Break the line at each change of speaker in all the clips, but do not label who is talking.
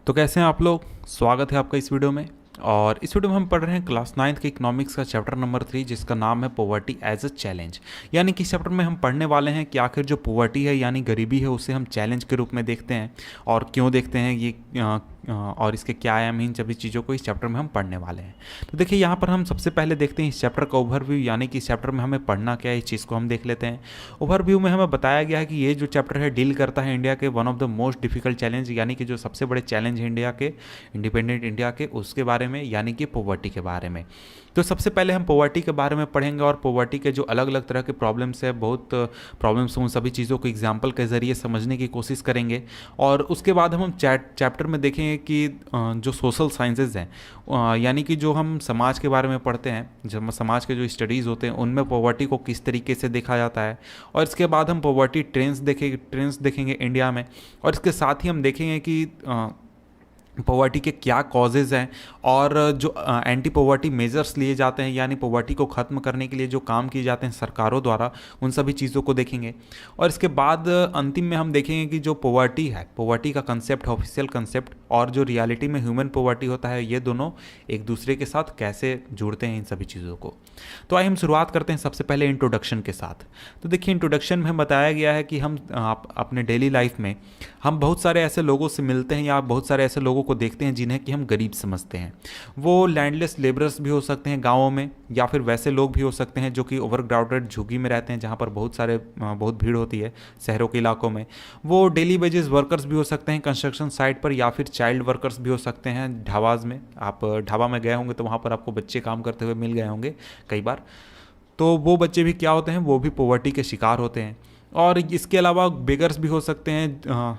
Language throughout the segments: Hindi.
तो कैसे हैं आप लोग। स्वागत है आपका इस वीडियो में। और इस वीडियो में हम पढ़ रहे हैं क्लास 9th के इकोनॉमिक्स का चैप्टर नंबर 3 जिसका नाम है पॉवर्टी एज अ चैलेंज। यानी कि इस चैप्टर में हम पढ़ने वाले हैं कि आखिर जो पॉवर्टी है यानी गरीबी है उसे हम चैलेंज के रूप में देखते हैं और क्यों देखते हैं ये और इसके क्या आयाम हैं, इन सभी चीज़ों को इस चैप्टर में हम पढ़ने वाले हैं। तो देखिए यहाँ पर हम सबसे पहले देखते हैं इस चैप्टर का ओवरव्यू, यानी कि इस चैप्टर में हमें पढ़ना क्या है, इस चीज़ को हम देख लेते हैं। ओवरव्यू में हमें बताया गया है कि ये जो चैप्टर है डील करता है इंडिया के one of the most difficult challenge, यानी कि जो सबसे बड़े चैलेंज है इंडिया के, इंडिपेंडेंट इंडिया के, उसके बारे में, यानी कि पॉवर्टी के बारे में। तो सबसे पहले हम पॉवर्टी के बारे में पढ़ेंगे और पॉवर्टी के जो अलग अलग तरह के प्रॉब्लम्स है, बहुत प्रॉब्लम्स, उन सभी चीज़ों को एग्जाम्पल के ज़रिए समझने की कोशिश करेंगे। और उसके बाद हम चैप्टर में देखेंगे कि जो सोशल साइंसेज हैं, यानी कि जो हम समाज के बारे में पढ़ते हैं, जब समाज के जो स्टडीज़ होते हैं उनमें पॉवर्टी को किस तरीके से देखा जाता है। और इसके बाद हम पॉवर्टी ट्रेंड्स देखेंगे इंडिया में। और इसके साथ ही हम देखेंगे कि पॉवर्टी के क्या कॉजेज़ हैं और जो एंटी पॉवर्टी मेजर्स लिए जाते हैं, यानी पॉवर्टी को ख़त्म करने के लिए जो काम किए जाते हैं सरकारों द्वारा, उन सभी चीज़ों को देखेंगे। और इसके बाद अंतिम में हम देखेंगे कि जो पॉवर्टी है, पॉवर्टी का कंसेप्ट, ऑफिशियल कंसेप्ट, और जो रियलिटी में ह्यूमन पॉवर्टी होता है, ये दोनों एक दूसरे के साथ कैसे जुड़ते हैं, इन सभी चीज़ों को। तो आइए हम शुरुआत करते हैं सबसे पहले इंट्रोडक्शन के साथ। तो देखिए इंट्रोडक्शन में बताया गया है कि हम अपने डेली लाइफ में हम बहुत सारे ऐसे लोगों से मिलते हैं या बहुत सारे ऐसे लोगों को देखते हैं जिन्हें कि हम गरीब समझते हैं। वो लैंडलेस लेबरर्स भी हो सकते हैं गाँवों में, या फिर वैसे लोग भी हो सकते हैं जो कि ओवरक्राउडेड झुग्गी में रहते हैं जहाँ पर बहुत भीड़ होती है शहरों के इलाकों में। वो डेली वेजेस वर्कर्स भी हो सकते हैं कंस्ट्रक्शन साइट पर, या फिर चाइल्ड वर्कर्स भी हो सकते हैं ढाबाज में। आप ढाबा में गए होंगे तो वहाँ पर आपको बच्चे काम करते हुए मिल गए होंगे कई बार। तो वो बच्चे भी क्या होते हैं, वो भी पॉवर्टी के शिकार होते हैं। और इसके अलावा बेगर्स भी हो सकते हैं,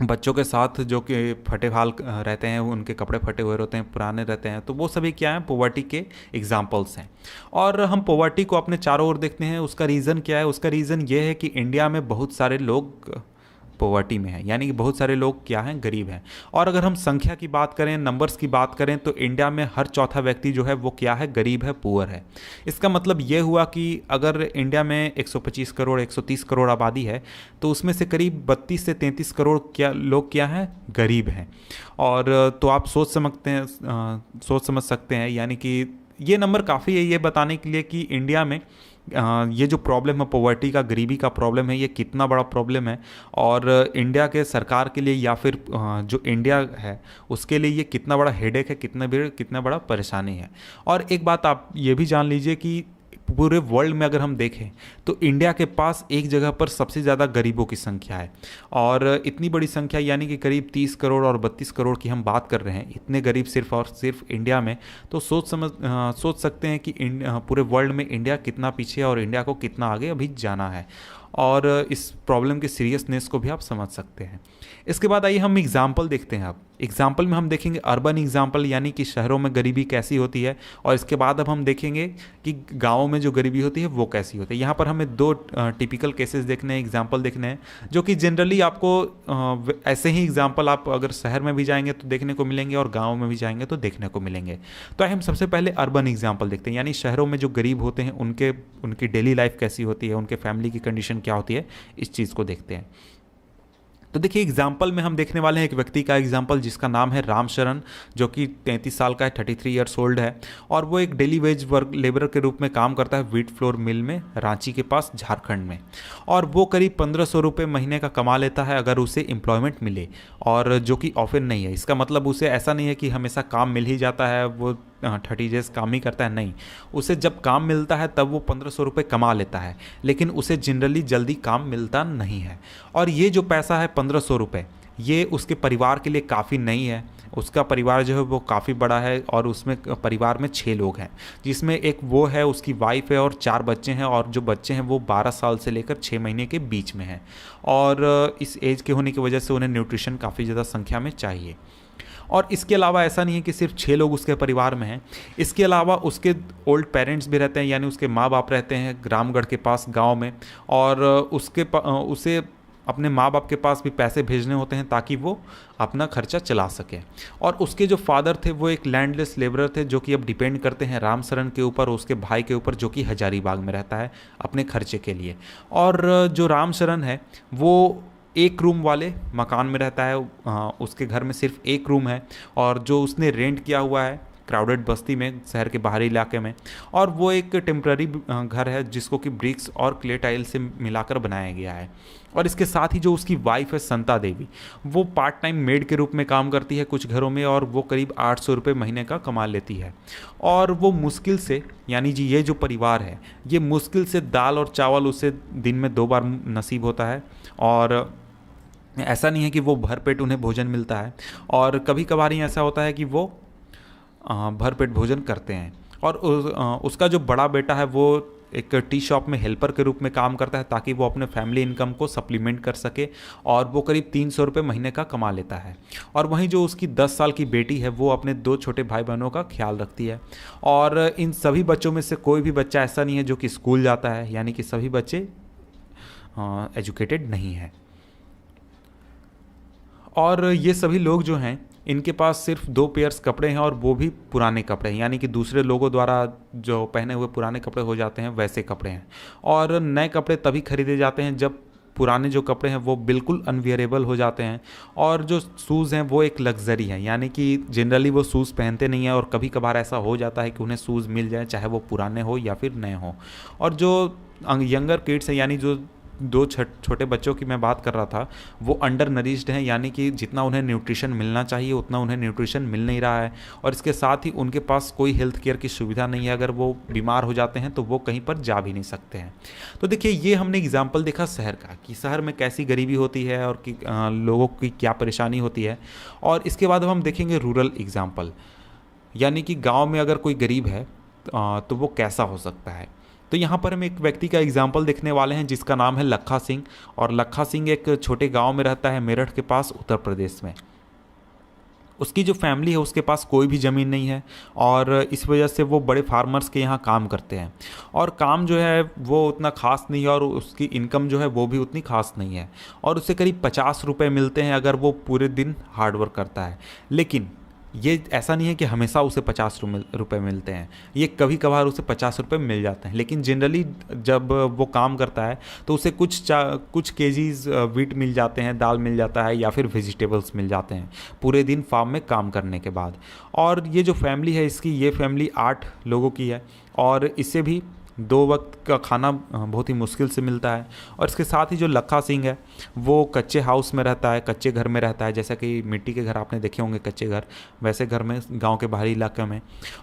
बच्चों के साथ जो कि फटे हाल रहते हैं, उनके कपड़े फटे हुए रहते हैं, पुराने रहते हैं। तो वो सभी क्या हैं, पॉवर्टी के एग्जाम्पल्स हैं। और हम पॉवर्टी को अपने चारों ओर देखते हैं। उसका रीज़न क्या है? उसका रीज़न ये है कि इंडिया में बहुत सारे लोग पॉवर्टी में है, यानी कि बहुत सारे लोग क्या हैं, गरीब हैं। और अगर हम संख्या की बात करें, नंबर्स की बात करें, तो इंडिया में हर चौथा व्यक्ति जो है वो क्या है, गरीब है, पुअर है। इसका मतलब ये हुआ कि अगर इंडिया में 125 करोड़ 130 करोड़ आबादी है तो उसमें से करीब 32 से 33 करोड़ लोग क्या हैं, गरीब हैं। और तो आप सोच समझ सकते हैं, यानी कि ये नंबर काफ़ी है ये बताने के लिए कि इंडिया में ये जो प्रॉब्लम है पॉवर्टी का, गरीबी का प्रॉब्लम है, ये कितना बड़ा प्रॉब्लम है। और इंडिया के सरकार के लिए या फिर जो इंडिया है उसके लिए ये कितना बड़ा हेडेक है, कितना बड़ा परेशानी है। और एक बात आप ये भी जान लीजिए कि पूरे वर्ल्ड में अगर हम देखें तो इंडिया के पास एक जगह पर सबसे ज़्यादा गरीबों की संख्या है। और इतनी बड़ी संख्या, यानी कि करीब 30 करोड़ और 32 करोड़ की हम बात कर रहे हैं, इतने गरीब सिर्फ और सिर्फ इंडिया में। तो सोच सकते हैं कि पूरे वर्ल्ड में इंडिया कितना पीछे है और इंडिया को कितना आगे अभी जाना है। और इस प्रॉब्लम के सीरियसनेस को भी आप समझ सकते हैं। इसके बाद आइए हम एग्जाम्पल देखते हैं। अब एग्जाम्पल में हम देखेंगे अर्बन एग्जाम्पल, यानी कि शहरों में गरीबी कैसी होती है। और इसके बाद अब हम देखेंगे कि गाँवों में जो गरीबी होती है वो कैसी होती है। यहाँ पर हमें दो टिपिकल केसेस देखने हैं, एग्जाम्पल देखने हैं, जो कि जनरली आपको ऐसे ही एग्जाम्पल आप अगर शहर में भी जाएंगे तो देखने को मिलेंगे और गाँव में भी जाएंगे तो देखने को मिलेंगे। तो आइए हम सबसे पहले अर्बन एग्जाम्पल देखते हैं, यानी शहरों में जो गरीब होते हैं उनकी डेली लाइफ कैसी होती है, उनके फैमिली की कंडीशन क्या होती है, इस चीज़ को देखते हैं। तो देखिए एग्जाम्पल में हम देखने वाले हैं एक व्यक्ति का एग्जाम्पल जिसका नाम है रामशरण, जो कि 33 साल का है, 33 ईयर्स ओल्ड है। और वो एक डेली वेज लेबर के रूप में काम करता है व्हीट फ्लोर मिल में, रांची के पास, झारखंड में। और वो करीब 1500 रुपये महीने का कमा लेता है अगर उसे एम्प्लॉयमेंट मिले, और जो कि ऑफर नहीं है। इसका मतलब उसे ऐसा नहीं है कि हमेशा काम मिल ही जाता है, वो 30 डेज काम ही करता है, नहीं। उसे जब काम मिलता है तब वो 1500 रुपये कमा लेता है, लेकिन उसे जनरली जल्दी काम मिलता नहीं है। और ये जो पैसा है 1500 रुपये, ये उसके परिवार के लिए काफ़ी नहीं है। उसका परिवार जो है वो काफ़ी बड़ा है और उसमें परिवार में 6 लोग हैं, जिसमें एक वो है, उसकी वाइफ है और 4 बच्चे हैं। और जो बच्चे हैं वो 12 साल से लेकर 6 महीने के बीच में हैं। और इस एज के होने की वजह से उन्हें न्यूट्रिशन काफ़ी ज़्यादा संख्या में चाहिए। और इसके अलावा ऐसा नहीं है कि सिर्फ 6 लोग उसके परिवार में हैं, इसके अलावा उसके ओल्ड पेरेंट्स भी रहते हैं, यानी उसके माँ बाप रहते हैं रामगढ़ के पास गांव में। और उसे अपने माँ बाप के पास भी पैसे भेजने होते हैं ताकि वो अपना खर्चा चला सके। और उसके जो फादर थे वो एक लैंडलेस लेबरर थे, जो कि अब डिपेंड करते हैं रामशरण के ऊपर, उसके भाई के ऊपर, जो कि हजारीबाग में रहता है अपने खर्चे के लिए। और जो रामशरण है वो एक रूम वाले मकान में रहता है, उसके घर में सिर्फ एक रूम है और जो उसने रेंट किया हुआ है क्राउडेड बस्ती में, शहर के बाहरी इलाके में, और वो एक टेम्प्ररी घर है जिसको कि ब्रिक्स और क्ले टाइल से मिलाकर बनाया गया है। और इसके साथ ही जो उसकी वाइफ है संता देवी, वो पार्ट टाइम मेड के रूप में काम करती है कुछ घरों में और वो करीब 800 रुपये महीने का कमा लेती है। और वो मुश्किल से, यानी जी ये जो परिवार है ये मुश्किल से दाल और चावल उसे दिन में 2 बार नसीब होता है। और ऐसा नहीं है कि वो भरपेट उन्हें भोजन मिलता है, और कभी कभार ही ऐसा होता है कि वो भरपेट भोजन करते हैं। और उसका जो बड़ा बेटा है वो एक टी शॉप में हेल्पर के रूप में काम करता है ताकि वो अपने फैमिली इनकम को सप्लीमेंट कर सके, और वो करीब 300 रुपये महीने का कमा लेता है। और वहीं जो उसकी 10 साल की बेटी है वो अपने 2 छोटे भाई बहनों का ख्याल रखती है। और इन सभी बच्चों में से कोई भी बच्चा ऐसा नहीं है जो कि स्कूल जाता है, यानी कि सभी बच्चे एजुकेटेड नहीं हैं। और ये सभी लोग जो हैं इनके पास सिर्फ 2 पेयर्स कपड़े हैं, और वो भी पुराने कपड़े हैं, यानी कि दूसरे लोगों द्वारा जो पहने हुए पुराने कपड़े हो जाते हैं वैसे कपड़े हैं। और नए कपड़े तभी खरीदे जाते हैं जब पुराने जो कपड़े हैं वो बिल्कुल अनवियरेबल हो जाते हैं। और जो शूज़ हैं वो एक लग्जरी है, यानी कि जनरली वो शूज़ पहनते नहीं हैं, और कभी कभार ऐसा हो जाता है कि उन्हें शूज़ मिल जाए चाहे वो पुराने हो या फिर नए हो। और जो यंगर किड्स हैं, यानी जो 2 छोटे बच्चों की मैं बात कर रहा था, वो अंडर नरिश्ड हैं, यानी कि जितना उन्हें न्यूट्रिशन मिलना चाहिए उतना उन्हें न्यूट्रिशन मिल नहीं रहा है। और इसके साथ ही उनके पास कोई हेल्थ केयर की सुविधा नहीं है, अगर वो बीमार हो जाते हैं तो वो कहीं पर जा भी नहीं सकते हैं। तो देखिए ये हमने एग्जाम्पल देखा शहर का, कि शहर में कैसी गरीबी होती है और कि लोगों की क्या परेशानी होती है। और इसके बाद अब हम देखेंगे रूरल एग्जाम्पल, यानी कि गाँव में अगर कोई गरीब है तो वो कैसा हो सकता है। तो यहाँ पर हम एक व्यक्ति का एग्जाम्पल देखने वाले हैं जिसका नाम है लखा सिंह। और लखा सिंह एक छोटे गांव में रहता है मेरठ के पास, उत्तर प्रदेश में। उसकी जो फैमिली है उसके पास कोई भी ज़मीन नहीं है, और इस वजह से वो बड़े फार्मर्स के यहाँ काम करते हैं। और काम जो है वो उतना खास नहीं है, और उसकी इनकम जो है वो भी उतनी खास नहीं है, और उसे करीब 50 रुपये मिलते हैं अगर वो पूरे दिन हार्डवर्क करता है। लेकिन ये ऐसा नहीं है कि हमेशा उसे 50 रुपये मिलते हैं, ये कभी कभार उसे 50 रुपये मिल जाते हैं। लेकिन जनरली जब वो काम करता है तो उसे कुछ केजीज वीट मिल जाते हैं, दाल मिल जाता है, या फिर वेजिटेबल्स मिल जाते हैं पूरे दिन फार्म में काम करने के बाद। और ये जो फैमिली है इसकी, ये फैमिली 8 लोगों की है, और इससे भी 2 वक्त का खाना बहुत ही मुश्किल से मिलता है। और इसके साथ ही जो लखा सिंह है वो कच्चे हाउस में रहता है, कच्चे घर में रहता है, जैसा कि मिट्टी के घर आपने देखे होंगे कच्चे घर, वैसे घर में गांव के बाहरी इलाके में।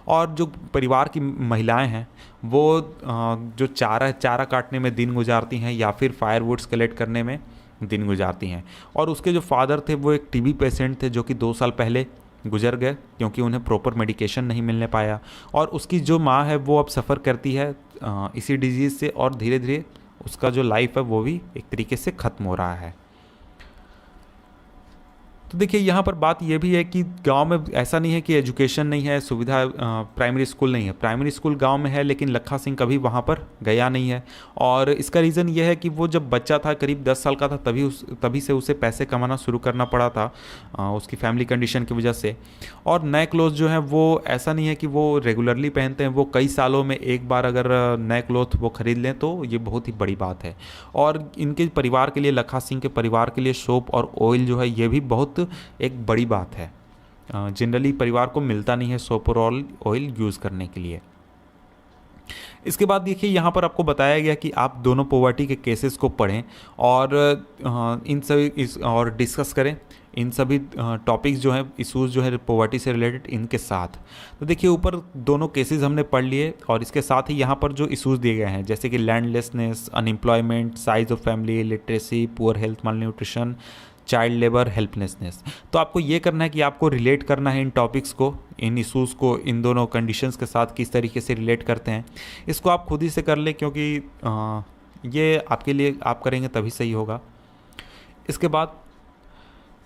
और जो परिवार की महिलाएं हैं वो जो चारा काटने में दिन गुजारती हैं, या फिर फायरवुड्स कलेक्ट करने में दिन गुजारती हैं। और उसके जो फादर थे वो एक टीबी पेशेंट थे जो कि 2 साल पहले गुजर गए क्योंकि उन्हें प्रॉपर मेडिकेशन नहीं मिलने पाया। और उसकी जो माँ है वो अब सफ़र करती है इसी डिजीज़ से, और धीरे धीरे उसका जो लाइफ है वो भी एक तरीके से ख़त्म हो रहा है। तो देखिए यहाँ पर बात ये भी है कि गांव में ऐसा नहीं है कि एजुकेशन नहीं है, सुविधा प्राइमरी स्कूल नहीं है। प्राइमरी स्कूल गांव में है, लेकिन लखा सिंह कभी वहाँ पर गया नहीं है। और इसका रीज़न ये है कि वो जब बच्चा था, करीब 10 साल का था, तभी से उसे पैसे कमाना शुरू करना पड़ा था उसकी फैमिली कंडीशन की वजह से। और नए क्लोथ जो हैं वो ऐसा नहीं है कि वो रेगुलरली पहनते हैं, वो कई सालों में एक बार अगर नए क्लोथ वो ख़रीद लें तो ये बहुत ही बड़ी बात है। और इनके परिवार के लिए, लखा सिंह के परिवार के लिए सोप और ऑयल जो है ये भी बहुत एक बड़ी बात है। जनरली परिवार को मिलता नहीं है सोप और ऑयल यूज़ करने के लिए। इसके बाद देखिए यहाँ पर आपको बताया गया कि आप दोनों पॉवर्टी के केसेस को पढ़ें और इन सभी और डिस्कस करें इन सभी टॉपिक्स जो हैं, इशूज़ जो है पॉवर्टी से रिलेटेड इनके साथ। तो देखिए ऊपर दोनों केसेस हमने पढ़ लिए, और इसके साथ ही यहाँ पर जो इशूज़ दिए गए हैं जैसे कि landlessness, unemployment, size of family, literacy, poor health, malnutrition, child labour, helplessness. तो आपको ये करना है कि आपको रिलेट करना है इन टॉपिक्स को, इन इशूज़ को, इन दोनों कंडीशंस के साथ किस तरीके से रिलेट करते हैं। इसको आप खुद ही से कर लें, क्योंकि ये आपके लिए आप करेंगे तभी सही होगा। इसके बाद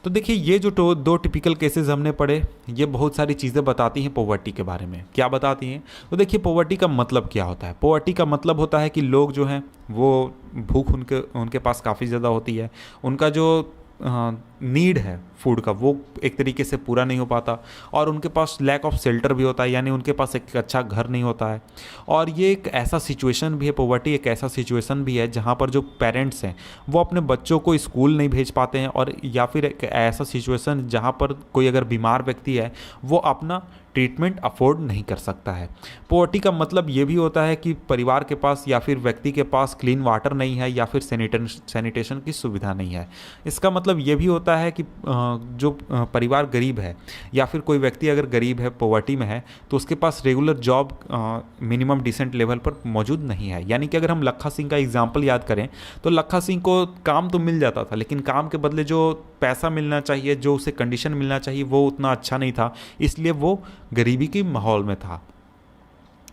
तो देखिए ये जो 2 टिपिकल केसेस हमने पढ़े, ये बहुत सारी चीज़ें बताती हैं पॉवर्टी के बारे में। क्या बताती हैं? तो देखिए पॉवर्टी का मतलब क्या होता है। पॉवर्टी का मतलब होता है कि लोग जो हैं वो भूख उनके पास काफ़ी ज़्यादा होती है, उनका जो नीड है फूड का वो एक तरीके से पूरा नहीं हो पाता, और उनके पास लैक ऑफ शेल्टर भी होता है, यानी उनके पास एक अच्छा घर नहीं होता है। और ये एक ऐसा सिचुएशन भी है, पॉवर्टी एक ऐसा सिचुएशन भी है जहाँ पर जो पेरेंट्स हैं वो अपने बच्चों को स्कूल नहीं भेज पाते हैं, और या फिर एक ऐसा सिचुएशन जहाँ पर कोई अगर बीमार व्यक्ति है वो अपना ट्रीटमेंट अफोर्ड नहीं कर सकता है। पॉवर्टी का मतलब ये भी होता है कि परिवार के पास या फिर व्यक्ति के पास क्लीन वाटर नहीं है या फिर सैनिटेशन की सुविधा नहीं है। इसका मतलब ये भी होता है कि जो परिवार गरीब है या फिर कोई व्यक्ति अगर गरीब है, पॉवर्टी में है, तो उसके पास regular job minimum decent level पर मौजूद नहीं है। यानी कि अगर हम लखा सिंह का एग्जाम्पल याद करें तो लखा सिंह को काम तो मिल जाता था, लेकिन काम के बदले जो पैसा मिलना चाहिए, जो उसे कंडीशन मिलना चाहिए, वो उतना अच्छा नहीं था, इसलिए वो गरीबी के माहौल में था।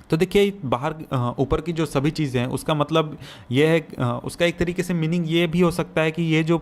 तो देखिए बाहर ऊपर की जो सभी चीज़ें हैं उसका मतलब ये है, उसका एक तरीके से मीनिंग ये भी हो सकता है कि ये जो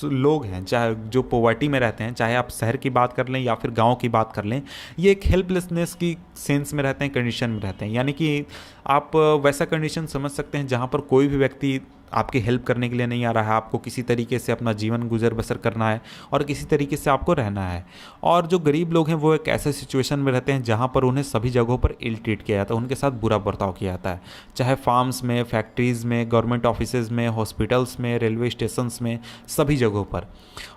लोग हैं, चाहे जो पॉवर्टी में रहते हैं, चाहे आप शहर की बात कर लें या फिर गांव की बात कर लें, ये एक हेल्पलेसनेस की सेंस में रहते हैं, कंडीशन में रहते हैं। यानी कि आप वैसा कंडीशन समझ सकते हैं जहां पर कोई भी व्यक्ति आपकी हेल्प करने के लिए नहीं आ रहा है, आपको किसी तरीके से अपना जीवन गुजर बसर करना है और किसी तरीके से आपको रहना है। और जो गरीब लोग हैं वो एक ऐसे सिचुएशन में रहते हैं जहाँ पर उन्हें सभी जगहों पर इल ट्रीट किया जाता है, उनके साथ बुरा बर्ताव किया जाता है, चाहे फार्म्स में, फैक्ट्रीज़ में, गवर्नमेंट ऑफिसेज़ में, हॉस्पिटल्स में, रेलवे स्टेशंस में, सभी जगहों पर।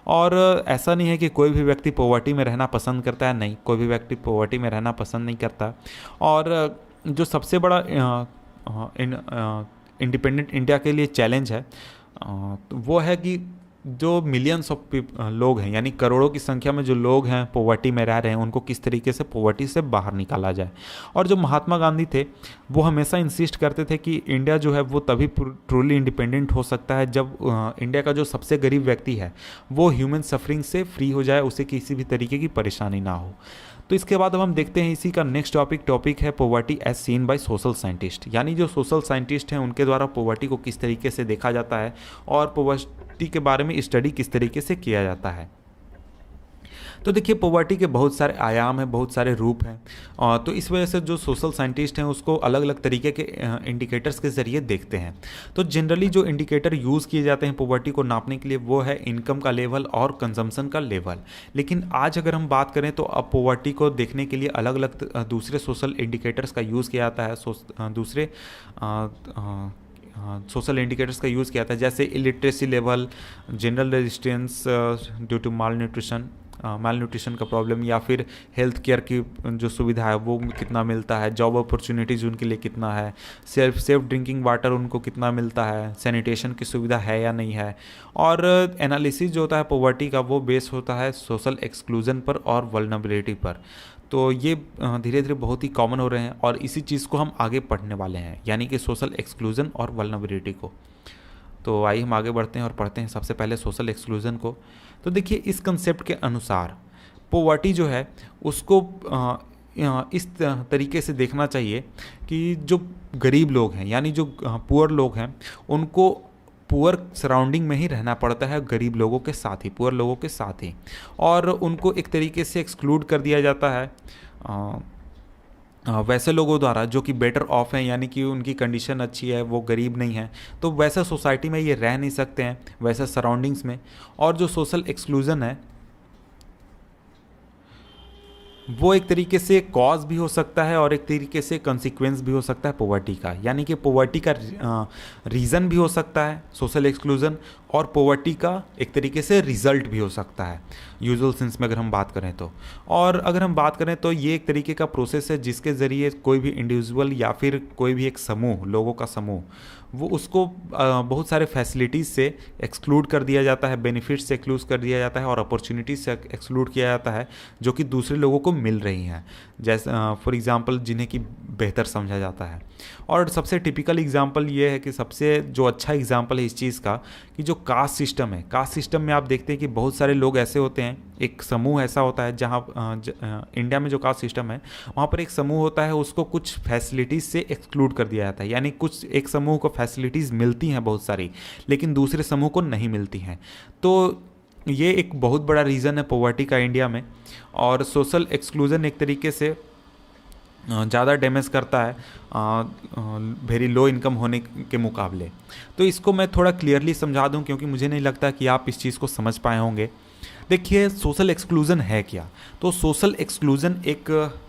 और ऐसा नहीं है कि कोई भी व्यक्ति पॉवर्टी में रहना पसंद करता है, नहीं, कोई भी व्यक्ति पॉवर्टी में रहना पसंद नहीं करता। और जो सबसे बड़ा इंडिपेंडेंट इंडिया के लिए चैलेंज है तो वो है कि जो मिलियंस ऑफ लोग हैं, यानी करोड़ों की संख्या में जो लोग हैं पॉवर्टी में रह रहे हैं, उनको किस तरीके से पॉवर्टी से बाहर निकाला जाए। और जो महात्मा गांधी थे वो हमेशा इंसिस्ट करते थे कि इंडिया जो है वो तभी ट्रूली इंडिपेंडेंट हो सकता है जब इंडिया का जो सबसे गरीब व्यक्ति है वो ह्यूमन सफरिंग से फ्री हो जाए, उसे किसी भी तरीके की परेशानी ना हो। तो इसके बाद अब हम देखते हैं इसी का नेक्स्ट टॉपिक है poverty as seen by social scientist, यानी जो सोशल साइंटिस्ट हैं उनके द्वारा पॉवर्टी को किस तरीके से देखा जाता है और पॉवर्टी के बारे में स्टडी किस तरीके से किया जाता है। तो देखिए पॉवर्टी के बहुत सारे आयाम हैं, बहुत सारे रूप हैं, तो इस वजह से जो सोशल साइंटिस्ट हैं उसको अलग अलग तरीके के इंडिकेटर्स के ज़रिए देखते हैं। तो जनरली जो इंडिकेटर यूज़ किए जाते हैं पॉवर्टी को नापने के लिए वो है इनकम का लेवल और कंजम्पशन का लेवल। लेकिन आज अगर हम बात करें तो अब पॉवर्टी को देखने के लिए अलग अलग दूसरे सोशल इंडिकेटर्स का यूज़ किया जाता है, दूसरे सोशल इंडिकेटर्स का यूज़ किया जाता है, जैसे illiteracy level, general resistance due to malnutrition का प्रॉब्लम, या फिर हेल्थ केयर की जो सुविधा है वो कितना मिलता है, जॉब अपॉर्चुनिटीज़ उनके लिए कितना है, सेफ ड्रिंकिंग वाटर उनको कितना मिलता है, सैनिटेशन की सुविधा है या नहीं है। और एनालिसिस जो होता है पॉवर्टी का वो बेस होता है सोशल एक्सक्लूजन पर और वल्नरेबिलिटी पर। तो ये धीरे धीरे बहुत ही कॉमन हो रहे हैं और इसी चीज़ को हम आगे पढ़ने वाले हैं, यानी कि सोशल एक्सक्लूजन और वल्नरेबिलिटी को। तो आइए हम आगे बढ़ते हैं और पढ़ते हैं सबसे पहले सोशल एक्सक्लूजन को। तो देखिए इस कंसेप्ट के अनुसार पॉवर्टी जो है उसको इस तरीके से देखना चाहिए कि जो गरीब लोग हैं, यानी जो पुअर लोग हैं, उनको पुअर सराउंडिंग में ही रहना पड़ता है, गरीब लोगों के साथ ही, पुअर लोगों के साथ ही, और उनको एक तरीके से एक्सक्लूड कर दिया जाता है वैसे लोगों द्वारा जो कि बेटर ऑफ हैं, यानी कि उनकी कंडीशन अच्छी है, वो गरीब नहीं है, तो वैसे सोसाइटी में ये रह नहीं सकते हैं, वैसे सराउंडिंग्स में। और जो सोशल एक्सक्लूजन है वो एक तरीके से कॉज भी हो सकता है और एक तरीके से कंसिक्वेंस भी हो सकता है पॉवर्टी का, यानी कि पॉवर्टी का रीज़न भी हो सकता है सोशल एक्सक्लूजन, और पॉवर्टी का एक तरीके से रिजल्ट भी हो सकता है यूजुअल सेंस में अगर हम बात करें तो। और अगर हम बात करें तो ये एक तरीके का प्रोसेस है जिसके ज़रिए कोई भी इंडिविजुअल या फिर कोई भी एक समूह, लोगों का समूह, वो उसको बहुत सारे फैसिलिटीज़ से एक्सक्लूड कर दिया जाता है, बेनिफिट्स से एक्सक्लूड कर दिया जाता है और अपॉर्चुनिटीज से एक्सक्लूड किया जाता है जो कि दूसरे लोगों को मिल रही हैं, जैसे फॉर एग्जांपल जिन्हें कि बेहतर समझा जाता है। और सबसे टिपिकल एग्जांपल ये है कि सबसे जो अच्छा एग्जांपल है इस चीज़ का कि जो कास्ट सिस्टम है, कास्ट सिस्टम में आप देखते हैं कि बहुत सारे लोग ऐसे होते हैं, एक समूह ऐसा होता है जहाँ इंडिया में जो कास्ट सिस्टम है वहाँ पर एक समूह होता है, उसको कुछ फैसिलिटीज़ से एक्सक्लूड कर दिया जाता है, यानी कुछ एक समूह को फैसिलिटीज़ मिलती हैं बहुत सारी, लेकिन दूसरे समूह को नहीं मिलती हैं। तो ये एक बहुत बड़ा रीज़न है पॉवर्टी का इंडिया में। और सोशल एक्सक्लूजन एक तरीके से ज़्यादा डैमेज करता है वेरी लो इनकम होने के मुकाबले। तो इसको मैं थोड़ा क्लियरली समझा दूं, क्योंकि मुझे नहीं लगता कि आप इस चीज़ को समझ पाए होंगे। देखिए, सोशल एक्सक्लूज़न है क्या? तो सोशल एक्सक्लूज़न एक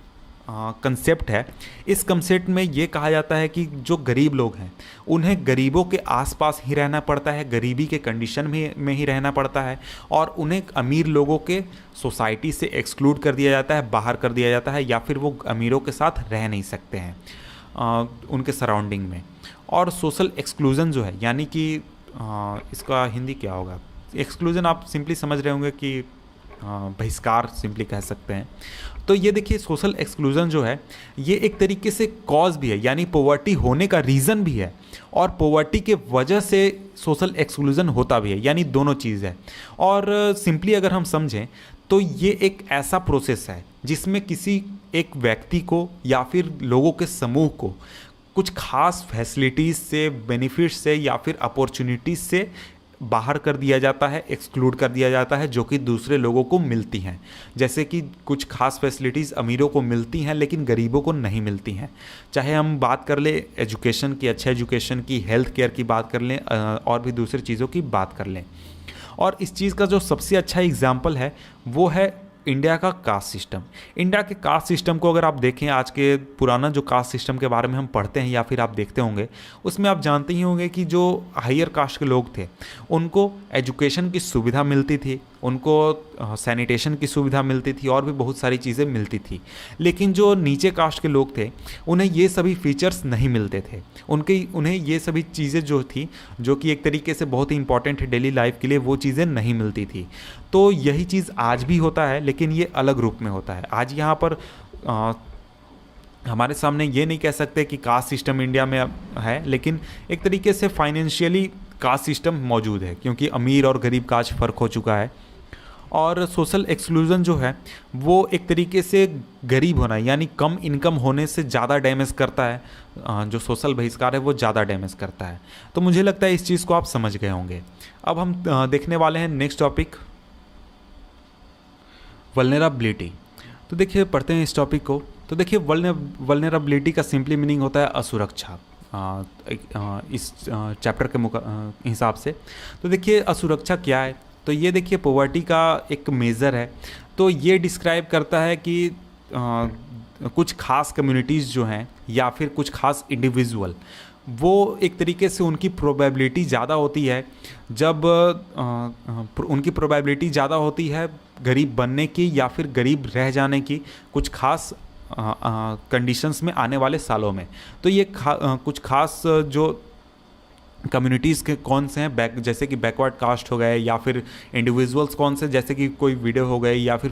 कंसेप्ट है। इस कंसेप्ट में ये कहा जाता है कि जो गरीब लोग हैं उन्हें गरीबों के आसपास ही रहना पड़ता है, गरीबी के कंडीशन में ही रहना पड़ता है, और उन्हें अमीर लोगों के सोसाइटी से एक्सक्लूड कर दिया जाता है, बाहर कर दिया जाता है, या फिर वो अमीरों के साथ रह नहीं सकते हैं उनके सराउंडिंग में। और सोशल एक्सक्लूज़न जो है, यानी कि इसका हिंदी क्या होगा? एक्सक्लूज़न आप सिंपली समझ रहे होंगे कि बहिष्कार सिंपली कह सकते हैं। तो ये देखिए, सोशल एक्सक्लूज़न जो है ये एक तरीके से कॉज भी है, यानी पॉवर्टी होने का रीज़न भी है, और पॉवर्टी के वजह से सोशल एक्सक्लूज़न होता भी है, यानी दोनों चीज़ है। और सिंपली अगर हम समझें तो ये एक ऐसा प्रोसेस है जिसमें किसी एक व्यक्ति को या फिर लोगों के समूह को कुछ खास फैसिलिटीज़ से, बेनिफिट्स से या फिर अपॉर्चुनिटीज़ से बाहर कर दिया जाता है, एक्सक्लूड कर दिया जाता है, जो कि दूसरे लोगों को मिलती हैं। जैसे कि कुछ खास फैसिलिटीज़ अमीरों को मिलती हैं लेकिन गरीबों को नहीं मिलती हैं। चाहे हम बात कर लें एजुकेशन की, अच्छे एजुकेशन की, हेल्थ केयर की बात कर लें, और भी दूसरी चीज़ों की बात कर लें। और इस चीज़ का जो सबसे अच्छा एग्जाम्पल है वो है इंडिया का कास्ट सिस्टम। इंडिया के कास्ट सिस्टम को अगर आप देखें, आज के पुराना जो कास्ट सिस्टम के बारे में हम पढ़ते हैं या फिर आप देखते होंगे, उसमें आप जानते ही होंगे कि जो हायर कास्ट के लोग थे उनको एजुकेशन की सुविधा मिलती थी, उनको सैनिटेशन की सुविधा मिलती थी, और भी बहुत सारी चीज़ें मिलती थी। लेकिन जो नीचे कास्ट के लोग थे उन्हें ये सभी फीचर्स नहीं मिलते थे। उन्हें ये सभी चीज़ें जो थी, जो कि एक तरीके से बहुत ही इंपॉर्टेंट है डेली लाइफ के लिए, वो चीज़ें नहीं मिलती थी। तो यही चीज़ आज भी होता है, लेकिन ये अलग रूप में होता है। आज यहाँ पर हमारे सामने ये नहीं कह सकते कि कास्ट सिस्टम इंडिया में है, लेकिन एक तरीके से फाइनेंशियली कास्ट सिस्टम मौजूद है, क्योंकि अमीर और गरीब का आज फ़र्क हो चुका है। और सोशल एक्सक्लूज़न जो है वो एक तरीके से गरीब होना, यानी कम इनकम होने से ज़्यादा डैमेज करता है। जो सोशल बहिष्कार है वो ज़्यादा डैमेज करता है। तो मुझे लगता है इस चीज़ को आप समझ गए होंगे। अब हम देखने वाले हैं नेक्स्ट टॉपिक, वल्नरेबिलिटी। तो देखिए, पढ़ते हैं इस टॉपिक को। तो देखिए, वल्नरेबिलिटी का सिंपली मीनिंग होता है असुरक्षा, इस चैप्टर के हिसाब से। तो देखिए, असुरक्षा क्या है? तो ये देखिए, पॉवर्टी का एक मेज़र है। तो ये डिस्क्राइब करता है कि कुछ खास कम्युनिटीज़ जो हैं या फिर कुछ खास इंडिविजुअल, वो एक तरीके से उनकी प्रोबेबिलिटी ज़्यादा होती है, जब उनकी प्रोबेबिलिटी ज़्यादा होती है गरीब बनने की या फिर गरीब रह जाने की कुछ खास कंडीशंस में आने वाले सालों में। तो ये कुछ खास जो कम्युनिटीज़ के कौन से हैं, जैसे कि बैकवर्ड कास्ट हो गए, या फिर इंडिविजुअल्स कौन से, जैसे कि कोई विडो हो गए, या फिर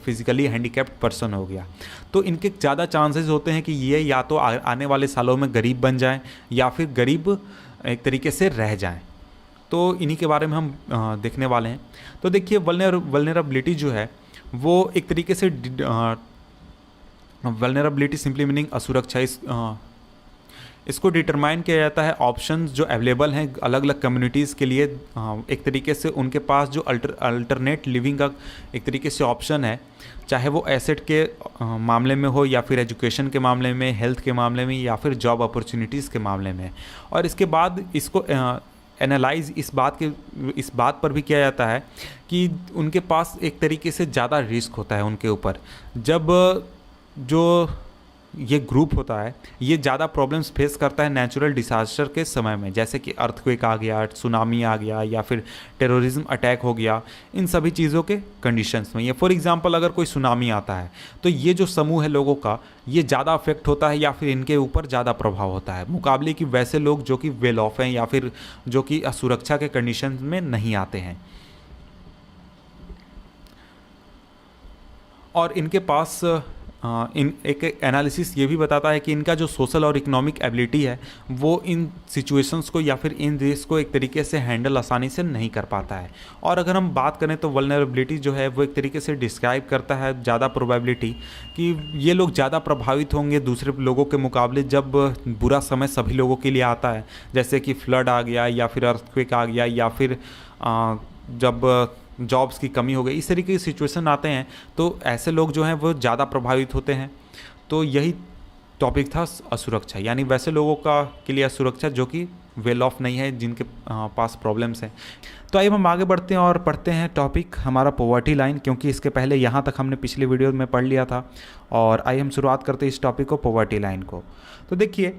फिजिकली हैंडीकैप्ड पर्सन हो गया। तो इनके ज़्यादा चांसेस होते हैं कि ये या तो आने वाले सालों में गरीब बन जाएं या फिर गरीब एक तरीके से रह जाएं। तो इन्हीं के बारे में हम देखने वाले हैं। तो देखिए, वल्नरेबिलिटी जो है वो एक तरीके से वल्नरेबिलिटी सिंपली मीनिंग असुरक्षा, इसको डिटरमाइन किया जाता है ऑप्शंस जो अवेलेबल हैं अलग अलग कम्युनिटीज़ के लिए। एक तरीके से उनके पास जो अल्टरनेट लिविंग का एक तरीके से ऑप्शन है, चाहे वो एसेट के मामले में हो, या फिर एजुकेशन के मामले में, हेल्थ के मामले में, या फिर जॉब अपॉर्चुनिटीज़ के मामले में। और इसके बाद इसको एनालाइज इस बात पर भी किया जाता है कि उनके पास एक तरीके से ज़्यादा रिस्क होता है उनके ऊपर, जब जो ये ग्रुप होता है ये ज़्यादा प्रॉब्लम्स फेस करता है नेचुरल डिसास्टर के समय में, जैसे कि अर्थक्वेक आ गया, सुनामी आ गया, या फिर टेररिज्म अटैक हो गया। इन सभी चीज़ों के कंडीशंस में, ये फॉर एग्जांपल अगर कोई सुनामी आता है तो ये जो समूह है लोगों का, ये ज़्यादा अफेक्ट होता है या फिर इनके ऊपर ज़्यादा प्रभाव होता है, मुकाबले कि वैसे लोग जो कि वेल ऑफ हैं या फिर जो कि असुरक्षा के कंडीशन में नहीं आते हैं। और इनके पास इन एक एनालिसिस ये भी बताता है कि इनका जो सोशल और इकोनॉमिक एबिलिटी है वो इन सिचुएशंस को या फिर इन रिस्क को एक तरीके से हैंडल आसानी से नहीं कर पाता है। और अगर हम बात करें तो वल्नरेबिलिटी जो है वो एक तरीके से डिस्क्राइब करता है ज़्यादा प्रोबेबिलिटी कि ये लोग ज़्यादा प्रभावित होंगे दूसरे लोगों के मुकाबले जब बुरा समय सभी लोगों के लिए आता है, जैसे कि फ्लड आ गया या फिर अर्थक्वेक आ गया या फिर जब जॉब्स की कमी हो गई, इस तरीके की सिचुएशन आते हैं तो ऐसे लोग जो हैं वो ज़्यादा प्रभावित होते हैं। तो यही टॉपिक था असुरक्षा, यानी वैसे लोगों का के लिए असुरक्षा जो कि वेल ऑफ नहीं है, जिनके पास प्रॉब्लम्स हैं। तो आइए हम आगे बढ़ते हैं और पढ़ते हैं टॉपिक हमारा पॉवर्टी लाइन, क्योंकि इसके पहले यहाँ तक हमने पिछले वीडियो में पढ़ लिया था। और आइए हम शुरुआत करते हैं इस टॉपिक को, पॉवर्टी लाइन को। तो देखिए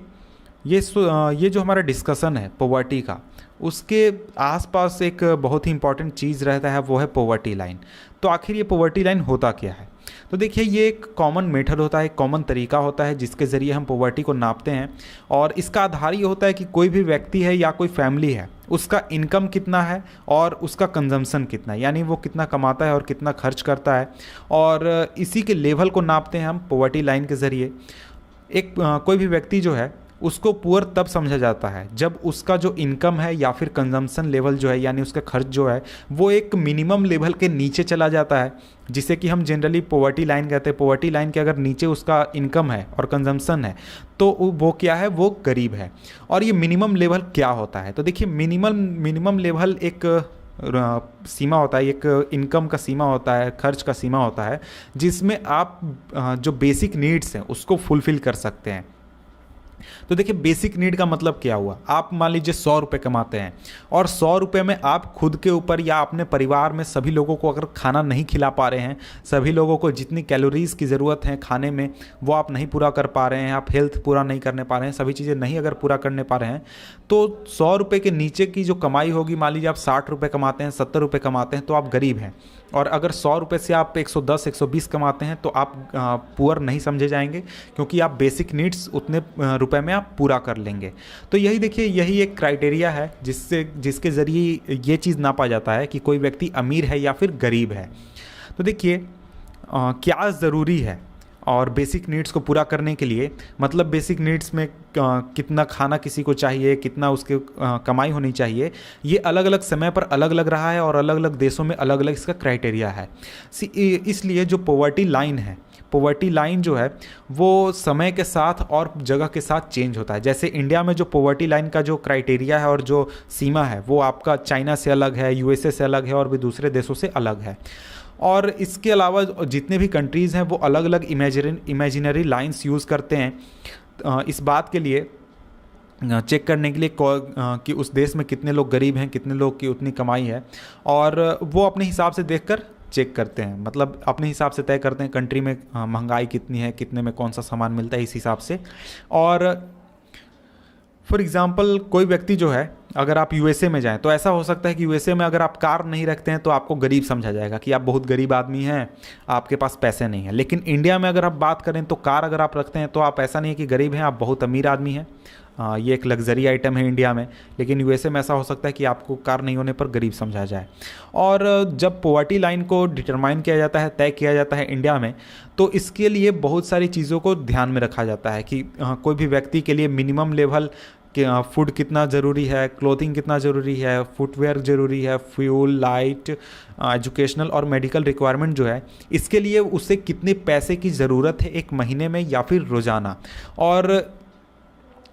ये जो हमारा डिस्कशन है पॉवर्टी का, उसके आसपास एक बहुत ही इंपॉर्टेंट चीज़ रहता है, वो है पॉवर्टी लाइन। तो आखिर ये पॉवर्टी लाइन होता क्या है? तो देखिए ये एक कॉमन मेथड होता है, एक कॉमन तरीका होता है जिसके ज़रिए हम पॉवर्टी को नापते हैं। और इसका आधार ये होता है कि कोई भी व्यक्ति है या कोई फैमिली है, उसका इनकम कितना है और उसका कंजम्पशन कितना है, यानी वो कितना कमाता है और कितना खर्च करता है। और इसी के लेवल को नापते हैं हम पॉवर्टी लाइन के ज़रिए। एक कोई भी व्यक्ति जो है उसको पुअर तब समझा जाता है जब उसका जो इनकम है या फिर कंजम्पशन लेवल जो है, यानी उसका खर्च जो है, वो एक मिनिमम लेवल के नीचे चला जाता है, जिसे कि हम जनरली पॉवर्टी लाइन कहते हैं। पॉवर्टी लाइन के अगर नीचे उसका इनकम है और कंजम्पशन है तो वो क्या है, वो गरीब है। और ये मिनिमम लेवल क्या होता है? तो देखिए मिनिमम लेवल एक सीमा होता है, एक इनकम का सीमा होता है, खर्च का सीमा होता है, जिसमें आप जो बेसिक नीड्स हैं उसको फुलफ़िल कर सकते हैं। तो देखिए बेसिक नीड का मतलब क्या हुआ? आप मान लीजिए 100 रुपये कमाते हैं और 100 रुपये में आप खुद के ऊपर या अपने परिवार में सभी लोगों को अगर खाना नहीं खिला पा रहे हैं, सभी लोगों को जितनी कैलोरीज़ की ज़रूरत है खाने में वो आप नहीं पूरा कर पा रहे हैं, आप हेल्थ पूरा नहीं करने पा रहे हैं, सभी चीज़ें नहीं अगर पूरा करने पा रहे हैं, तो 100 रुपये के नीचे की जो कमाई होगी, मान लीजिए आप 60 रुपये कमाते हैं, 70 रुपये कमाते हैं, तो आप गरीब हैं। और अगर 100 रुपये से आप 110 120 कमाते हैं तो आप पुअर नहीं समझे जाएंगे, क्योंकि आप बेसिक नीड्स उतने रुपए में आप पूरा कर लेंगे। तो यही देखिए, यही एक क्राइटेरिया है जिसके ज़रिए ये चीज़ नापा जाता है कि कोई व्यक्ति अमीर है या फिर गरीब है। तो देखिए क्या ज़रूरी है और बेसिक नीड्स को पूरा करने के लिए, मतलब बेसिक नीड्स में कितना खाना किसी को चाहिए, कितना उसके कमाई होनी चाहिए, ये अलग अलग समय पर अलग अलग रहा है और अलग अलग देशों में अलग अलग इसका क्राइटेरिया है। इसलिए जो पॉवर्टी लाइन है, पॉवर्टी लाइन जो है वो समय के साथ और जगह के साथ चेंज होता है। जैसे इंडिया में जो पॉवर्टी लाइन का जो क्राइटेरिया है और जो सीमा है वो आपका चाइना से अलग है, यूएसए से अलग है और भी दूसरे देशों से अलग है। और इसके अलावा जितने भी कंट्रीज़ हैं वो अलग अलग इमेजिनरी लाइंस यूज़ करते हैं इस बात के लिए, चेक करने के लिए कि उस देश में कितने लोग गरीब हैं, कितने लोग की उतनी कमाई है, और वो अपने हिसाब से देखकर चेक करते हैं, मतलब अपने हिसाब से तय करते हैं कंट्री में महंगाई कितनी है, कितने में कौन सा सामान मिलता है, इस हिसाब से। और फॉर एग्ज़ाम्पल कोई व्यक्ति जो है, अगर आप यूएसए में जाएं तो ऐसा हो सकता है कि यूएसए में अगर आप कार नहीं रखते हैं तो आपको गरीब समझा जाएगा कि आप बहुत गरीब आदमी हैं, आपके पास पैसे नहीं हैं। लेकिन इंडिया में अगर आप बात करें तो कार अगर आप रखते हैं तो आप ऐसा नहीं है कि गरीब हैं, आप बहुत अमीर आदमी हैं। ये एक लग्जरी आइटम है इंडिया में, लेकिन यूएसए में ऐसा हो सकता है कि आपको कार नहीं होने पर गरीब समझा जाए। और जब पॉवर्टी लाइन को डिटरमाइन किया जाता है, तय किया जाता है इंडिया में, तो इसके लिए बहुत सारी चीज़ों को ध्यान में रखा जाता है कि कोई भी व्यक्ति के लिए मिनिमम लेवल कि फूड कितना ज़रूरी है, क्लोथिंग कितना ज़रूरी है, फुटवेयर ज़रूरी है, फ्यूल, लाइट, एजुकेशनल और मेडिकल रिक्वायरमेंट जो है, इसके लिए उसे कितने पैसे की ज़रूरत है एक महीने में या फिर रोज़ाना। और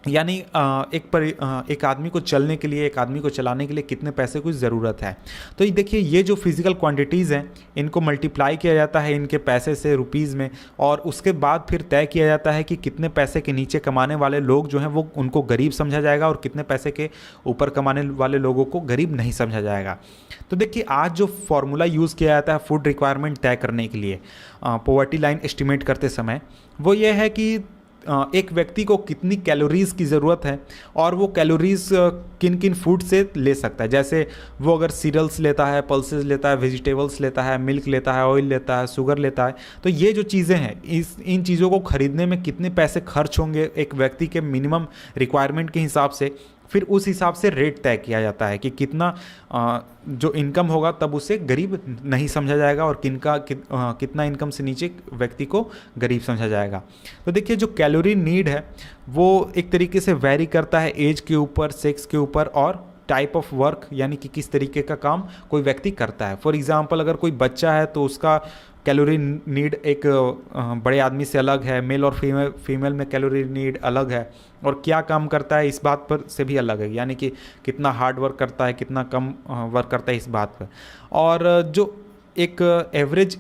यानी एक आदमी को चलने के लिए, एक आदमी को चलाने के लिए कितने पैसे की ज़रूरत है। तो ये देखिए, ये जो फिज़िकल क्वांटिटीज़ हैं इनको मल्टीप्लाई किया जाता है इनके पैसे से रुपीज़ में, और उसके बाद फिर तय किया जाता है कि कितने पैसे के नीचे कमाने वाले लोग जो हैं वो उनको गरीब समझा जाएगा और कितने पैसे के ऊपर कमाने वाले लोगों को गरीब नहीं समझा जाएगा। तो देखिए आज जो फॉर्मूला यूज़ किया जाता है फूड रिक्वायरमेंट तय करने के लिए पॉवर्टी लाइन एस्टिमेट करते समय, वो ये है कि एक व्यक्ति को कितनी कैलोरीज़ की ज़रूरत है और वो कैलोरीज़ किन किन फूड से ले सकता है। जैसे वो अगर सीरियल्स लेता है, पल्सेस लेता है, वेजिटेबल्स लेता है, मिल्क लेता है, ऑयल लेता है, शुगर लेता है, तो ये जो चीज़ें हैं इन चीज़ों को ख़रीदने में कितने पैसे खर्च होंगे एक व्यक्ति के मिनिमम रिक्वायरमेंट के हिसाब से, फिर उस हिसाब से रेट तय किया जाता है कि कितना जो इनकम होगा तब उसे गरीब नहीं समझा जाएगा और कितना इनकम से नीचे व्यक्ति को गरीब समझा जाएगा। तो देखिए जो कैलोरी नीड है वो एक तरीके से वैरी करता है एज के ऊपर, सेक्स के ऊपर और टाइप ऑफ वर्क, यानी कि किस तरीके का काम कोई व्यक्ति करता है। फॉर एग्जांपल अगर कोई बच्चा है तो उसका कैलोरी नीड एक बड़े आदमी से अलग है, मेल और फीमेल में कैलोरी नीड अलग है, और क्या काम करता है इस बात पर से भी अलग है, यानी कि कितना हार्ड वर्क करता है, कितना कम वर्क करता है इस बात पर। और जो एक एवरेज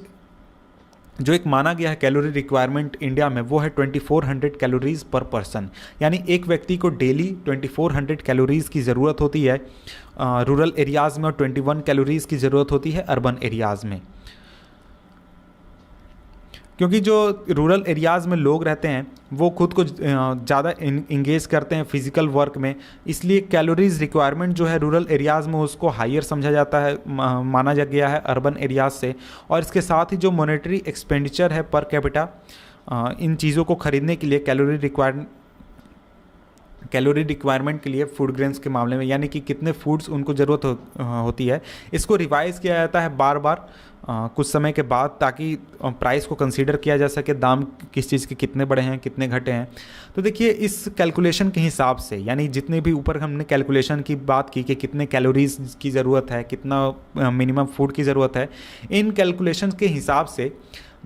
जो एक माना गया है कैलोरी रिक्वायरमेंट इंडिया में, वो है 2400 कैलोरीज पर पर्सन। यानी एक व्यक्ति को डेली 2400 कैलोरीज़ की ज़रूरत होती है रूरल एरियाज़ में, और 21 कैलोरीज़ की ज़रूरत होती है अर्बन एरियाज़ में। क्योंकि जो रूरल एरियाज़ में लोग रहते हैं वो खुद को ज़्यादा इंगेज करते हैं फिज़िकल वर्क में, इसलिए कैलोरीज रिक्वायरमेंट जो है रूरल एरियाज़ में उसको हायर समझा जाता है, माना जा गया है अर्बन एरियाज़ से। और इसके साथ ही जो मॉनेटरी एक्सपेंडिचर है पर कैपिटा इन चीज़ों को ख़रीदने के लिए कैलोरी रिक्वायरमेंट के लिए फूड ग्रेन्स के मामले में, यानी कि कितने फूड्स उनको ज़रूरत होती है, इसको रिवाइज़ किया जाता है बार बार कुछ समय के बाद, ताकि प्राइस को कंसीडर किया जा सके, दाम किस चीज़ के कितने बढ़े हैं कितने घटे हैं। तो देखिए इस कैलकुलेशन के हिसाब से, यानी जितने भी ऊपर हमने कैलकुलेशन की बात की कि कितने कैलोरीज की ज़रूरत है, कितना मिनिमम फूड की ज़रूरत है, इन कैलकुलेशन के हिसाब से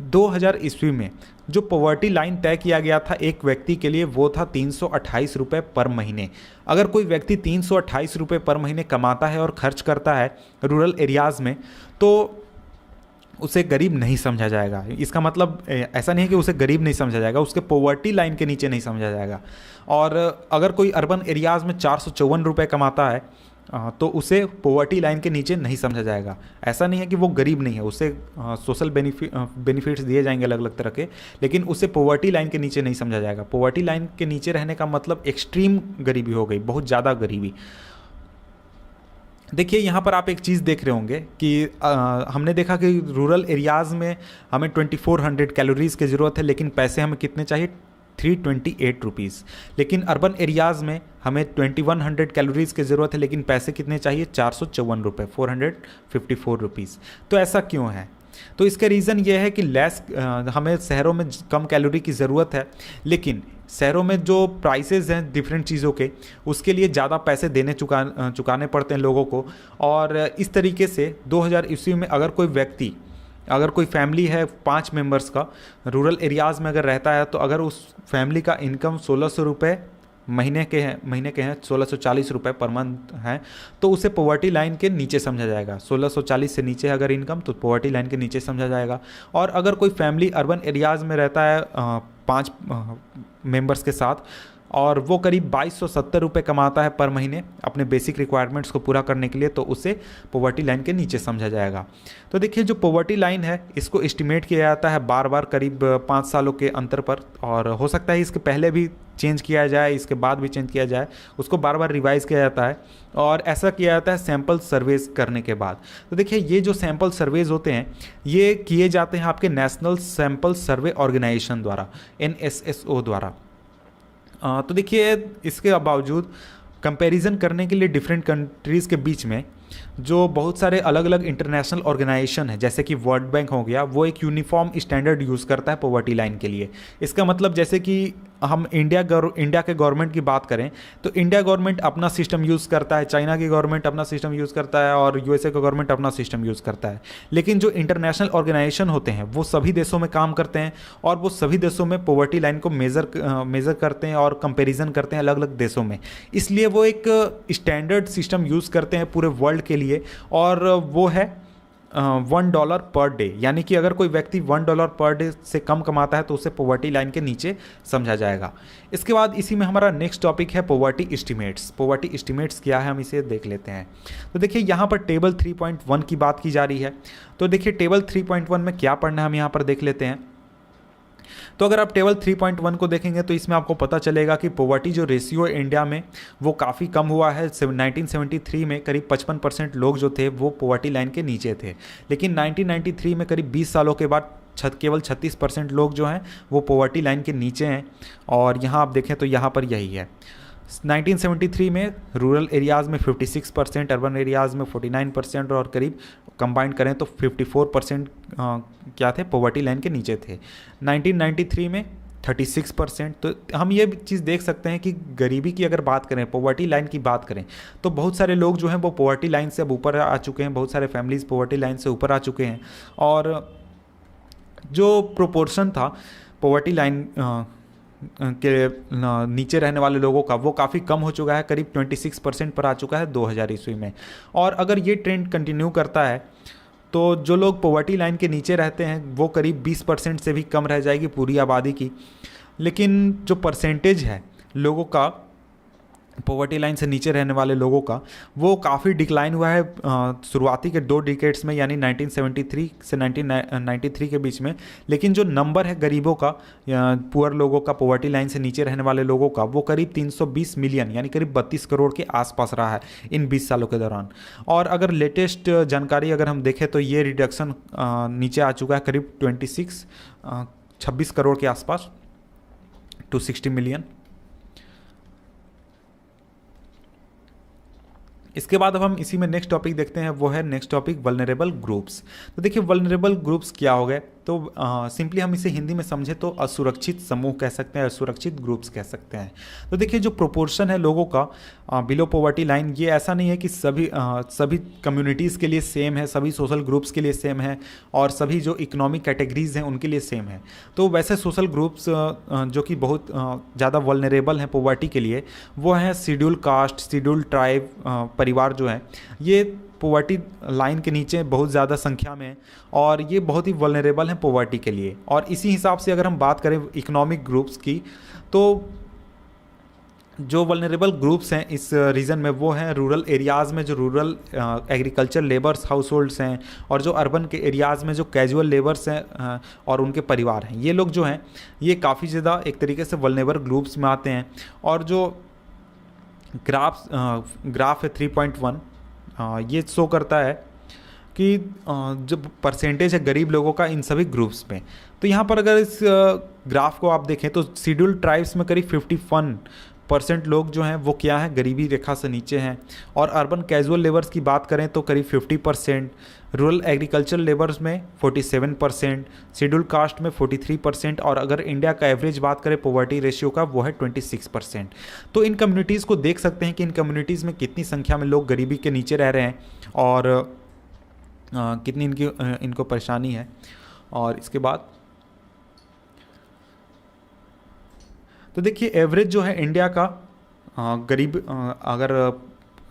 2000 ईस्वी में जो पॉवर्टी लाइन तय किया गया था एक व्यक्ति के लिए, वो था 328 रुपये पर महीने। अगर कोई व्यक्ति 328 रुपये पर महीने कमाता है और खर्च करता है रूरल एरियाज़ में, तो उसे गरीब नहीं समझा जाएगा। इसका मतलब ऐसा नहीं है कि उसे गरीब नहीं समझा जाएगा, उसके पॉवर्टी लाइन के नीचे नहीं समझा जाएगा। और अगर कोई अर्बन एरियाज़ में 454 रुपये कमाता है तो उसे पॉवर्टी लाइन के नीचे नहीं समझा जाएगा। ऐसा नहीं है कि वो गरीब नहीं है, उसे सोशल बेनिफिट्स दिए जाएंगे अलग अलग तरह के, लेकिन उसे पॉवर्टी लाइन के नीचे नहीं समझा जाएगा। पॉवर्टी लाइन के नीचे रहने का मतलब एक्सट्रीम गरीबी हो गई, बहुत ज़्यादा गरीबी। देखिए यहाँ पर आप एक चीज़ देख रहे होंगे कि हमने देखा कि रूरल एरियाज़ में हमें 2400 कैलोरीज़ की ज़रूरत है, लेकिन पैसे हमें कितने चाहिए, 328 रुपीज़। लेकिन अर्बन एरियाज़ में हमें 2100 कैलोरीज़ की ज़रूरत है, लेकिन पैसे कितने चाहिए, 454 रुपये, 454 रुपीज़। तो ऐसा क्यों है? तो इसका रीज़न ये है कि हमें शहरों में कम कैलोरी की ज़रूरत है, लेकिन शहरों में जो प्राइसेस हैं डिफरेंट चीज़ों के, उसके लिए ज़्यादा पैसे चुकाने पड़ते हैं लोगों को। और इस तरीके से 2000 ईस्वी में अगर कोई फैमिली है 5 मेंबर्स का, रूरल एरियाज़ में अगर रहता है, तो अगर उस फैमिली का इनकम 1600 रुपये महीने के हैं 1640 रुपये पर मंथ हैं, तो उसे पॉवर्टी लाइन के नीचे समझा जाएगा। 1640 से नीचे अगर इनकम, तो पॉवर्टी लाइन के नीचे समझा जाएगा। और अगर कोई फैमिली अर्बन एरियाज़ में रहता है 5 मेंबर्स के साथ, और वो करीब 2270 रुपये कमाता है पर महीने अपने बेसिक रिक्वायरमेंट्स को पूरा करने के लिए, तो उसे पॉवर्टी लाइन के नीचे समझा जाएगा। तो देखिए जो पॉवर्टी लाइन है इसको एस्टिमेट किया जाता है बार बार करीब 5 सालों के अंतर पर, और हो सकता है इसके पहले भी चेंज किया जाए, इसके बाद भी चेंज किया जाए, उसको बार बार रिवाइज़ किया जाता है। और ऐसा किया जाता है सैम्पल सर्वेज करने के बाद। तो देखिए ये जो सैम्पल सर्वेज होते हैं ये किए जाते हैं आपके नेशनल सैम्पल सर्वे ऑर्गेनाइजेशन द्वारा, NSSO द्वारा। तो देखिए इसके बावजूद कंपैरिजन करने के लिए डिफरेंट कंट्रीज़ के बीच में जो बहुत सारे अलग अलग इंटरनेशनल ऑर्गेनाइजेशन है, जैसे कि वर्ल्ड बैंक हो गया, वो एक यूनिफॉर्म स्टैंडर्ड यूज़ करता है पॉवर्टी लाइन के लिए। इसका मतलब जैसे कि हम इंडिया के गवर्नमेंट की बात करें, तो इंडिया गवर्नमेंट अपना सिस्टम यूज़ करता है, चाइना की गवर्नमेंट अपना सिस्टम यूज़ करता है, और USA का गवर्नमेंट अपना सिस्टम यूज़ करता है। लेकिन जो इंटरनेशनल ऑर्गेनाइजेशन होते हैं वो सभी देशों में काम करते हैं, और वो सभी देशों में पॉवर्टी लाइन को मेज़र करते हैं और कंपेरिजन करते हैं अलग अलग देशों में। इसलिए वो एक स्टैंडर्ड सिस्टम यूज़ करते हैं पूरे वर्ल्ड के लिए, और वो है $1 पर डे। यानी कि अगर कोई व्यक्ति $1 पर डे से कम कमाता है तो उसे पॉवर्टी लाइन के नीचे समझा जाएगा। इसके बाद इसी में हमारा नेक्स्ट टॉपिक है पॉवर्टी एस्टिमेट्स। पॉवर्टी एस्टिमेट्स क्या है, हम इसे देख लेते हैं। तो देखिए यहाँ पर टेबल 3.1 की बात की जा रही है। तो देखिए टेबल 3.1 में क्या पढ़ना है हम यहाँ पर देख लेते हैं। तो अगर आप टेबल 3.1 को देखेंगे तो इसमें आपको पता चलेगा कि पॉवर्टी जो रेशियो इंडिया में वो काफ़ी कम हुआ है। 1973 में करीब 55% लोग जो थे वो पॉवर्टी लाइन के नीचे थे, लेकिन 1993 में करीब 20 सालों के बाद केवल 36% लोग जो हैं वो पॉवर्टी लाइन के नीचे हैं। और यहाँ आप देखें तो यहाँ पर यही है। 1973 में रूरल एरियाज़ में 56%, अर्बन एरियाज़ में 49%, और करीब कंबाइंड करें तो 54% क्या थे, पॉवर्टी लाइन के नीचे थे। 1993 में 36%। तो हम ये चीज़ देख सकते हैं कि गरीबी की अगर बात करें, पॉवर्टी लाइन की बात करें, तो बहुत सारे लोग जो हैं वो पॉवर्टी लाइन से अब ऊपर आ चुके हैं, बहुत सारे फैमिलीज़ पॉवर्टी लाइन से ऊपर आ चुके हैं। और जो प्रोपोर्शन था पॉवर्टी लाइन के नीचे रहने वाले लोगों का वो काफ़ी कम हो चुका है, करीब 26% पर आ चुका है 2000 ईस्वी में। और अगर ये ट्रेंड कंटिन्यू करता है तो जो लोग पॉवर्टी लाइन के नीचे रहते हैं वो करीब 20% से भी कम रह जाएगी पूरी आबादी की। लेकिन जो परसेंटेज है लोगों का पॉवर्टी लाइन से नीचे रहने वाले लोगों का, वो काफ़ी डिक्लाइन हुआ है शुरुआती के 2 डिकेड्स में, यानी 1973 से 1993 के बीच में। लेकिन जो नंबर है गरीबों का, पुअर लोगों का, पॉवर्टी लाइन से नीचे रहने वाले लोगों का, वो करीब 320 मिलियन यानी करीब 32 करोड़ के आसपास रहा है इन 20 सालों के दौरान। और अगर लेटेस्ट जानकारी अगर हम देखें तो ये रिडक्शन नीचे आ चुका है करीब 26 करोड़ के आसपास, 260 मिलियन। इसके बाद अब हम इसी में नेक्स्ट टॉपिक देखते हैं, वो है नेक्स्ट टॉपिक वल्नरेबल ग्रुप्स। तो देखिए वल्नरेबल ग्रुप्स क्या हो गए, तो सिंपली हम इसे हिंदी में समझे तो असुरक्षित समूह कह सकते हैं, असुरक्षित ग्रुप्स कह सकते हैं। तो देखिए जो प्रोपोर्शन है लोगों का बिलो पॉवर्टी लाइन, ये ऐसा नहीं है कि सभी कम्युनिटीज़ के लिए सेम है, सभी सोशल ग्रुप्स के लिए सेम है और सभी जो इकोनॉमिक कैटेगरीज हैं उनके लिए सेम है। तो वैसे सोशल ग्रुप्स जो कि बहुत ज़्यादा वल्नरेबल हैं पॉवर्टी के लिए, वो हैं शेड्यूल कास्ट, शेड्यूल ट्राइब परिवार जो है, ये पॉवर्टी लाइन के नीचे बहुत ज़्यादा संख्या में, और ये बहुत ही वल्नरेबल हैं पॉवर्टी के लिए। और इसी हिसाब से अगर हम बात करें इकोनॉमिक ग्रुप्स की, तो जो वल्नरेबल ग्रुप्स हैं इस रीजन में वो हैं रूरल एरियाज़ में जो रूरल एग्रीकल्चर लेबर्स हाउस हैं, और जो अर्बन के एरियाज़ में जो कैजुअल लेबर्स हैं और उनके परिवार हैं। ये लोग जो हैं ये काफ़ी ज़्यादा एक तरीके से वल्नरेबल ग्रुप्स में आते हैं। और जो ग्राफ है 3.1, ये शो करता है कि जो परसेंटेज है गरीब लोगों का इन सभी ग्रुप्स में। तो यहाँ पर अगर इस ग्राफ को आप देखें तो शेड्यूल ट्राइब्स में करीब 51% लोग जो हैं वो क्या है, गरीबी रेखा से नीचे हैं। और अर्बन कैजुअल लेबर्स की बात करें तो करीब 50%, रूरल एग्रीकल्चर लेबर्स में 47%, शेड्यूल कास्ट में 43%, और अगर इंडिया का एवरेज बात करें पॉवर्टी रेशियो का वो है 26%। तो इन कम्युनिटीज़ को देख सकते हैं कि इन कम्युनिटीज़ में कितनी संख्या में लोग गरीबी के नीचे रह रहे हैं और कितनी इनको परेशानी है। और इसके बाद तो देखिए एवरेज जो है इंडिया का गरीब, अगर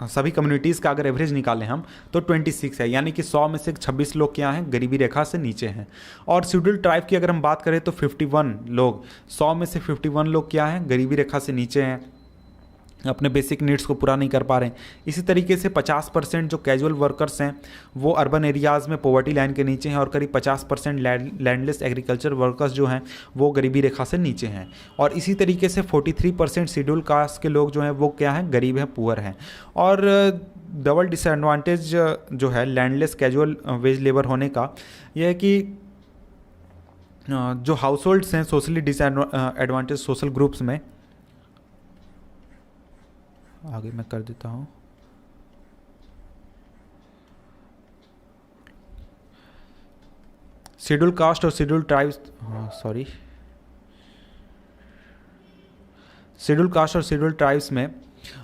सभी कम्युनिटीज़ का अगर एवरेज निकालें हम तो 26 है, यानी कि 100 में से 26 लोग क्या हैं, गरीबी रेखा से नीचे हैं। और शेड्यूल ट्राइब की अगर हम बात करें तो 51 लोग, 100 में से 51 लोग क्या हैं, गरीबी रेखा से नीचे हैं, अपने बेसिक नीड्स को पूरा नहीं कर पा रहे हैं। इसी तरीके से 50% जो कैजुअल वर्कर्स हैं वो अर्बन एरियाज़ में पॉवर्टी लाइन के नीचे हैं, और करीब 50% लैंडलेस एग्रीकल्चर वर्कर्स जो हैं वो गरीबी रेखा से नीचे हैं। और इसी तरीके से 43% शेड्यूल कास्ट के लोग जो हैं वो क्या हैं, गरीब हैं, पुअर हैं। और डबल डिसएडवांटेज जो है लैंडलेस कैजुअल वेज लेबर होने का यह है कि जो हाउस होल्ड्स हैं सोशली डिसएडवांटेज सोशल ग्रुप्स में, आगे मैं कर देता हूँ, शेड्यूल कास्ट और शेड्यूल ट्राइब्स, शेड्यूल कास्ट और शेड्यूल ट्राइब्स में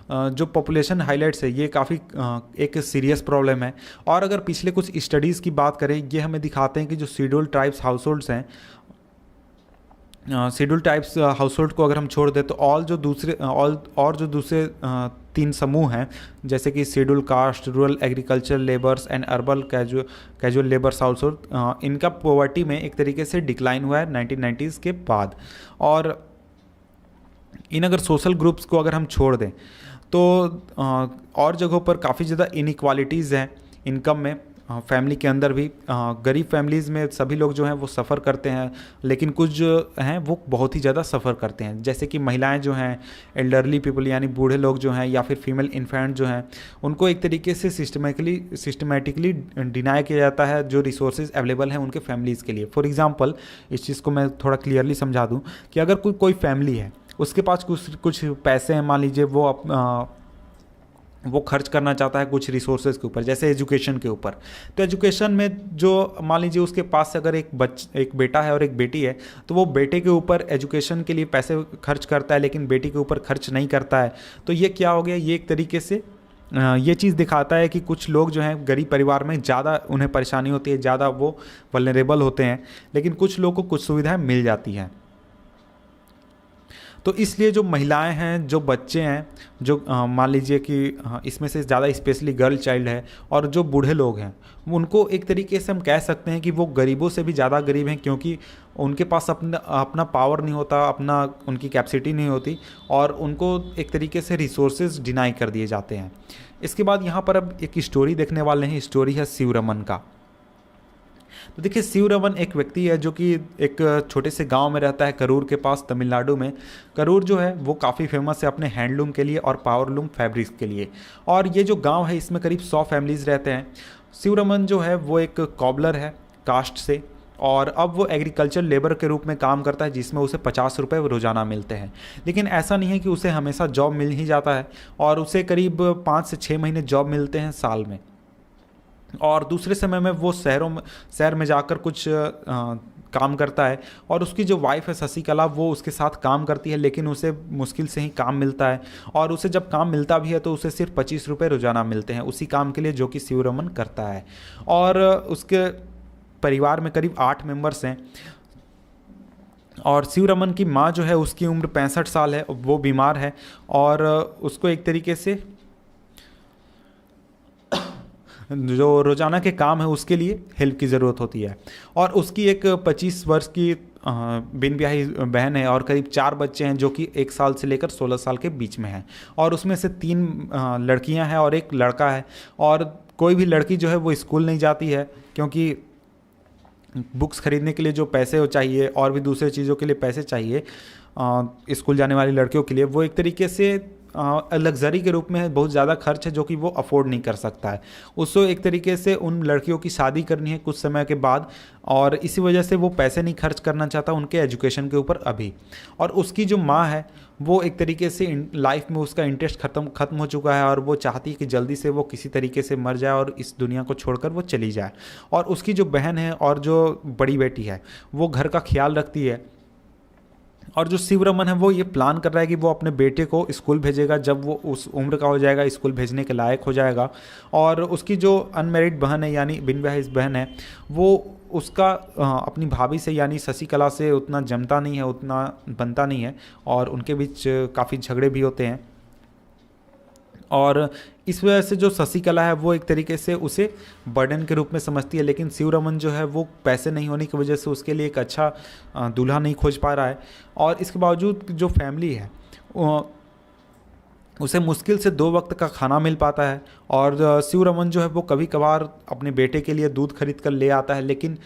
जो पॉपुलेशन हाइलाइट्स है ये काफ़ी एक सीरियस प्रॉब्लम है। और अगर पिछले कुछ स्टडीज़ की बात करें, ये हमें दिखाते हैं कि जो शेड्यूल ट्राइब्स हाउस होल्ड्स हैं, शेड्यूल टाइप्स हाउस होल्ड को अगर हम छोड़ दें तो जो दूसरे 3 समूह हैं, जैसे कि schedule caste, rural agriculture labours and urban casual labours house hold, इनका पॉवर्टी में एक तरीके से डिक्लाइन हुआ है 1990s के बाद। और इन अगर सोशल ग्रुप्स को अगर हम छोड़ दें तो और जगहों पर काफ़ी ज़्यादा इनइक्वालिटीज़ हैं इनकम में, फैमिली के अंदर भी। गरीब फैमिलीज़ में सभी लोग जो हैं वो सफ़र करते हैं, लेकिन कुछ जो हैं वो बहुत ही ज़्यादा सफ़र करते हैं, जैसे कि महिलाएं जो हैं, एल्डरली पीपल यानी बूढ़े लोग जो हैं, या फिर फीमेल इन्फेंट जो हैं, उनको एक तरीके से सिस्टमेटिकली डिनाई किया जाता है जो रिसोर्सेज अवेलेबल हैं उनके फैमिलीज़ के लिए। फॉर एग्जांपल इस चीज़ को मैं थोड़ा क्लियरली समझा दूँ कि अगर कोई फैमिली है, उसके पास कुछ पैसे हैं, मान लीजिए वो खर्च करना चाहता है कुछ रिसोर्सेज के ऊपर, जैसे एजुकेशन के ऊपर। तो एजुकेशन में जो मान लीजिए उसके पास अगर एक बेटा है और एक बेटी है, तो वो बेटे के ऊपर एजुकेशन के लिए पैसे खर्च करता है लेकिन बेटी के ऊपर खर्च नहीं करता है। तो ये क्या हो गया, ये एक तरीके से ये चीज़ दिखाता है कि कुछ लोग जो हैं गरीब परिवार में ज़्यादा उन्हें परेशानी होती है, ज़्यादा वो वल्नरेबल होते हैं, लेकिन कुछ लोगों को कुछ सुविधाएँ मिल जाती हैं। तो इसलिए जो महिलाएं हैं, जो बच्चे हैं, जो मान लीजिए कि इसमें से ज़्यादा स्पेशली गर्ल चाइल्ड है और जो बूढ़े लोग हैं, उनको एक तरीके से हम कह सकते हैं कि वो गरीबों से भी ज़्यादा गरीब हैं, क्योंकि उनके पास अपना अपना पावर नहीं होता, अपना उनकी कैपेसिटी नहीं होती और उनको एक तरीके से रिसोर्सेज डिनाई कर दिए जाते हैं। इसके बाद यहाँ पर अब एक स्टोरी देखने वाले हैं। स्टोरी है शिवरमन का। तो देखिए, शिवरमन एक व्यक्ति है जो कि एक छोटे से गांव में रहता है, करूर के पास, तमिलनाडु में। करूर जो है वो काफ़ी फेमस है अपने हैंडलूम के लिए और पावरलूम फैब्रिक्स के लिए। और ये जो गांव है इसमें करीब 100 फैमिलीज़ रहते हैं। शिवरमन जो है वो एक कॉबलर है कास्ट से, और अब वो एग्रीकल्चर लेबर के रूप में काम करता है, जिसमें उसे 50 रुपये रोज़ाना मिलते हैं। लेकिन ऐसा नहीं है कि उसे हमेशा जॉब मिल ही जाता है, और उसे करीब 5 से 6 महीने जॉब मिलते हैं साल में। और दूसरे समय में वो शहर में जाकर कुछ काम करता है, और उसकी जो वाइफ है शशिकला, वो उसके साथ काम करती है, लेकिन उसे मुश्किल से ही काम मिलता है। और उसे जब काम मिलता भी है तो उसे सिर्फ 25 रुपये रोज़ाना मिलते हैं उसी काम के लिए जो कि शिवरमन करता है। और उसके परिवार में करीब 8 मेंबर्स हैं। और शिवरमन की माँ जो है उसकी उम्र 65 साल है, वो बीमार है और उसको एक तरीके से जो रोज़ाना के काम है उसके लिए हेल्प की ज़रूरत होती है। और उसकी एक 25 वर्ष की बिन ब्याही बहन है और करीब 4 बच्चे हैं जो कि 1 साल से लेकर 16 साल के बीच में हैं। और उसमें से 3 लड़कियां हैं और 1 लड़का है। और कोई भी लड़की जो है वो स्कूल नहीं जाती है, क्योंकि बुक्स खरीदने के लिए जो पैसे हो चाहिए और भी दूसरे चीज़ों के लिए पैसे चाहिए स्कूल जाने वाली लड़कियों के लिए, वो एक तरीके से लग्जरी के रूप में बहुत ज़्यादा खर्च है जो कि वो अफोर्ड नहीं कर सकता है। उसको एक तरीके से उन लड़कियों की शादी करनी है कुछ समय के बाद, और इसी वजह से वो पैसे नहीं खर्च करना चाहता उनके एजुकेशन के ऊपर अभी। और उसकी जो माँ है वो एक तरीके से लाइफ में उसका इंटरेस्ट ख़त्म हो चुका है, और वो चाहती है कि जल्दी से वो किसी तरीके से मर जाए और इस दुनिया को छोड़कर वो चली जाए। और उसकी जो बहन है और जो बड़ी बेटी है वो घर का ख्याल रखती है। और जो शिवरमन है वो ये प्लान कर रहा है कि वो अपने बेटे को स्कूल भेजेगा जब वो उस उम्र का हो जाएगा, स्कूल भेजने के लायक हो जाएगा। और उसकी जो अनमेरिड बहन है यानी बिन ब्याही बहन है, वो उसका अपनी भाभी से यानी शशिकला से उतना जमता नहीं है, उतना बनता नहीं है, और उनके बीच काफ़ी झगड़े भी होते हैं। और इस वजह से जो शशिकला है वो एक तरीके से उसे बर्डन के रूप में समझती है, लेकिन शिवरमन जो है वो पैसे नहीं होने की वजह से उसके लिए एक अच्छा दूल्हा नहीं खोज पा रहा है। और इसके बावजूद जो फैमिली है उसे मुश्किल से 2 वक्त का खाना मिल पाता है। और शिवरमन जो है वो कभी कभार अपने बेटे के लिए दूध खरीद कर ले आता है, लेकिन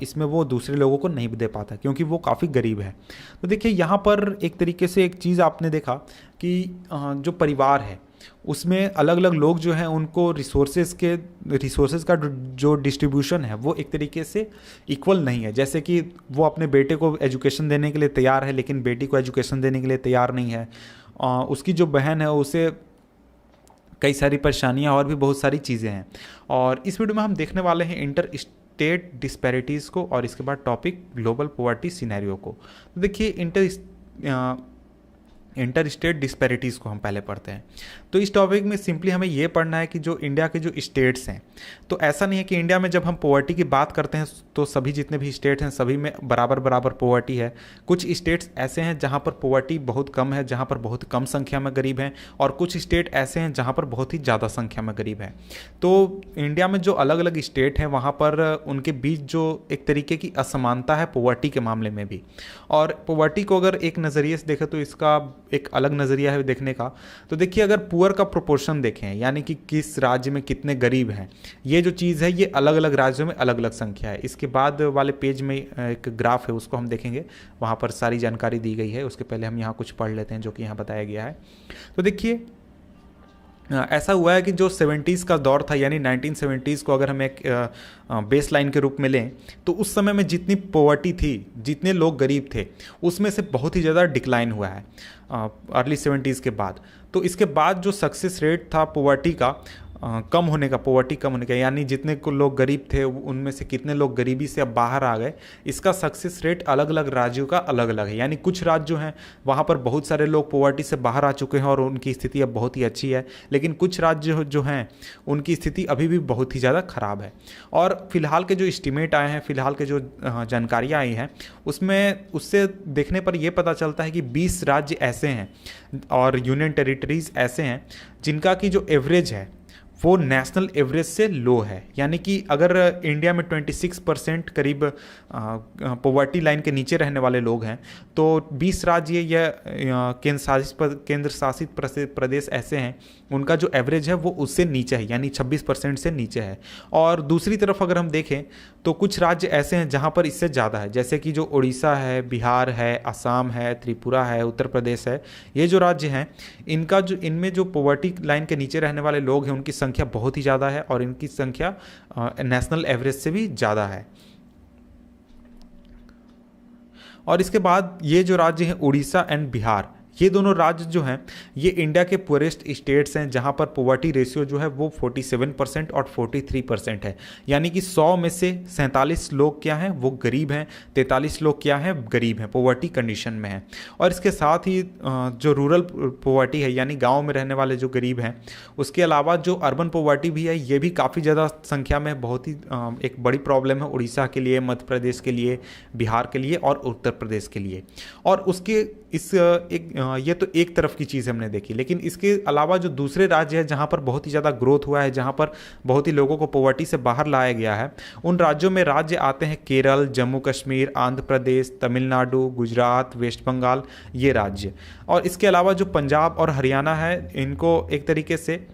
इसमें वो दूसरे लोगों को नहीं दे पाता क्योंकि वो काफ़ी गरीब है। तो देखिए, यहाँ पर एक तरीके से एक चीज़ आपने देखा कि जो परिवार है उसमें अलग अलग लोग जो हैं उनको रिसोर्सेज का जो डिस्ट्रीब्यूशन है वो एक तरीके से इक्वल नहीं है। जैसे कि वो अपने बेटे को एजुकेशन देने के लिए तैयार है, लेकिन बेटी को एजुकेशन देने के लिए तैयार नहीं है। उसकी जो बहन है उसे कई सारी परेशानियां और भी बहुत सारी चीज़ें हैं। और इस वीडियो में हम देखने वाले हैं इंटर स्टेट डिस्पैरिटीज़ को, और इसके बाद टॉपिक ग्लोबल पॉवर्टी सिनेरियो को। तो देखिए, इंटर स्टेट डिस्पैरिटीज़ को हम पहले पढ़ते हैं। तो इस टॉपिक में सिंपली हमें ये पढ़ना है कि जो इंडिया के जो स्टेट्स हैं, तो ऐसा नहीं है कि इंडिया में जब हम पॉवर्टी की बात करते हैं तो सभी जितने भी स्टेट हैं सभी में बराबर बराबर पॉवर्टी है। कुछ स्टेट्स ऐसे हैं जहाँ पर पॉवर्टी बहुत कम है, जहाँ पर बहुत कम संख्या में गरीब हैं, और कुछ स्टेट ऐसे हैं जहाँ पर बहुत ही ज़्यादा संख्या में गरीब हैं। तो इंडिया में जो अलग अलग स्टेट हैं वहाँ पर उनके बीच जो एक तरीके की असमानता है पॉवर्टी के मामले में भी। और पॉवर्टी को अगर एक नज़रिए से देखें तो इसका एक अलग नज़रिया है देखने का। तो देखिए, अगर पुअर का प्रोपोर्शन देखें यानी कि किस राज्य में कितने गरीब हैं, ये जो चीज़ है ये अलग अलग राज्यों में अलग अलग संख्या है। इसके बाद वाले पेज में एक ग्राफ है उसको हम देखेंगे, वहाँ पर सारी जानकारी दी गई है। उसके पहले हम यहाँ कुछ पढ़ लेते हैं जो कि यहाँ बताया गया है। तो देखिए, ऐसा हुआ है कि जो 70s का दौर था यानी 1970s को अगर हम एक बेस लाइन के रूप में लें तो उस समय में जितनी पॉवर्टी थी, जितने लोग गरीब थे, उसमें से बहुत ही ज़्यादा डिक्लाइन हुआ है अर्ली 70s के बाद। तो इसके बाद जो सक्सेस रेट था पॉवर्टी का कम होने का, पोवर्टी कम होने का, यानी जितने को लोग गरीब थे उनमें से कितने लोग गरीबी से अब बाहर आ गए, इसका सक्सेस रेट अलग अलग राज्यों का अलग अलग है। यानी कुछ राज्य जो हैं वहाँ पर बहुत सारे लोग पोवर्टी से बाहर आ चुके हैं और उनकी स्थिति अब बहुत ही अच्छी है, लेकिन कुछ राज्य जो हैं उनकी स्थिति अभी भी बहुत ही ज़्यादा ख़राब है। और फिलहाल के जो इस्टीमेट आए हैं, फिलहाल के जो जानकारियाँ आई हैं, उससे देखने पर यह पता चलता है कि 20 राज्य ऐसे हैं और यूनियन टेरिटरीज ऐसे हैं जिनका की जो एवरेज है वो नेशनल एवरेज से लो है। यानी कि अगर इंडिया में 26% करीब पॉवर्टी लाइन के नीचे रहने वाले लोग हैं, तो 20 राज्य या केंद्र शासित प्रदेश ऐसे हैं उनका जो एवरेज है वो उससे नीचे है, यानी 26% से नीचे है। और दूसरी तरफ अगर हम देखें तो कुछ राज्य ऐसे हैं जहाँ पर इससे ज़्यादा है, जैसे कि जो उड़ीसा है, बिहार है, असम है, त्रिपुरा है, उत्तर प्रदेश है। ये जो राज्य हैं इनमें जो पॉवर्टी लाइन के नीचे रहने वाले लोग हैं उनकी संख्या बहुत ही ज़्यादा है और इनकी संख्या नेशनल एवरेज से भी ज़्यादा है। और इसके बाद ये जो राज्य हैं उड़ीसा एंड बिहार, ये दोनों राज्य जो हैं ये इंडिया के पुअरेस्ट स्टेट्स हैं जहां पर पॉवर्टी रेशियो जो है वो 47% और 43% है। यानी कि 100 में से 47 लोग क्या हैं, वो गरीब हैं, 43 लोग क्या हैं, गरीब हैं, पॉवर्टी कंडीशन में हैं। और इसके साथ ही जो रूरल पॉवर्टी है यानी गाँव में रहने वाले जो गरीब हैं, उसके अलावा जो अर्बन पॉवर्टी भी है ये भी काफ़ी ज़्यादा संख्या में बहुत ही एक बड़ी प्रॉब्लम है उड़ीसा के लिए, मध्य प्रदेश के लिए, बिहार के लिए और उत्तर प्रदेश के लिए। और उसके ये तो एक तरफ की चीज़ हमने देखी, लेकिन इसके अलावा जो दूसरे राज्य हैं जहाँ पर बहुत ही ज़्यादा ग्रोथ हुआ है, जहाँ पर बहुत ही लोगों को पॉवर्टी से बाहर लाया गया है, उन राज्यों में राज्य आते हैं केरल, जम्मू कश्मीर, आंध्र प्रदेश, तमिलनाडु, गुजरात, वेस्ट बंगाल, ये राज्य। और इसके अलावा जो पंजाब और हरियाणा है, इनको एक तरीके से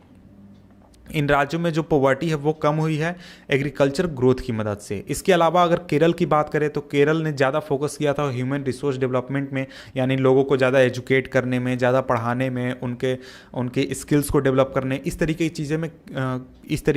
इन राज्यों में जो पॉवर्टी है वो कम हुई है एग्रीकल्चर ग्रोथ की मदद से। इसके अलावा अगर केरल की बात करें तो केरल ने ज़्यादा फोकस किया था ह्यूमन रिसोर्स डेवलपमेंट में, यानी लोगों को ज़्यादा एजुकेट करने में, ज़्यादा पढ़ाने में, उनके स्किल्स को डेवलप करने, इस तरीके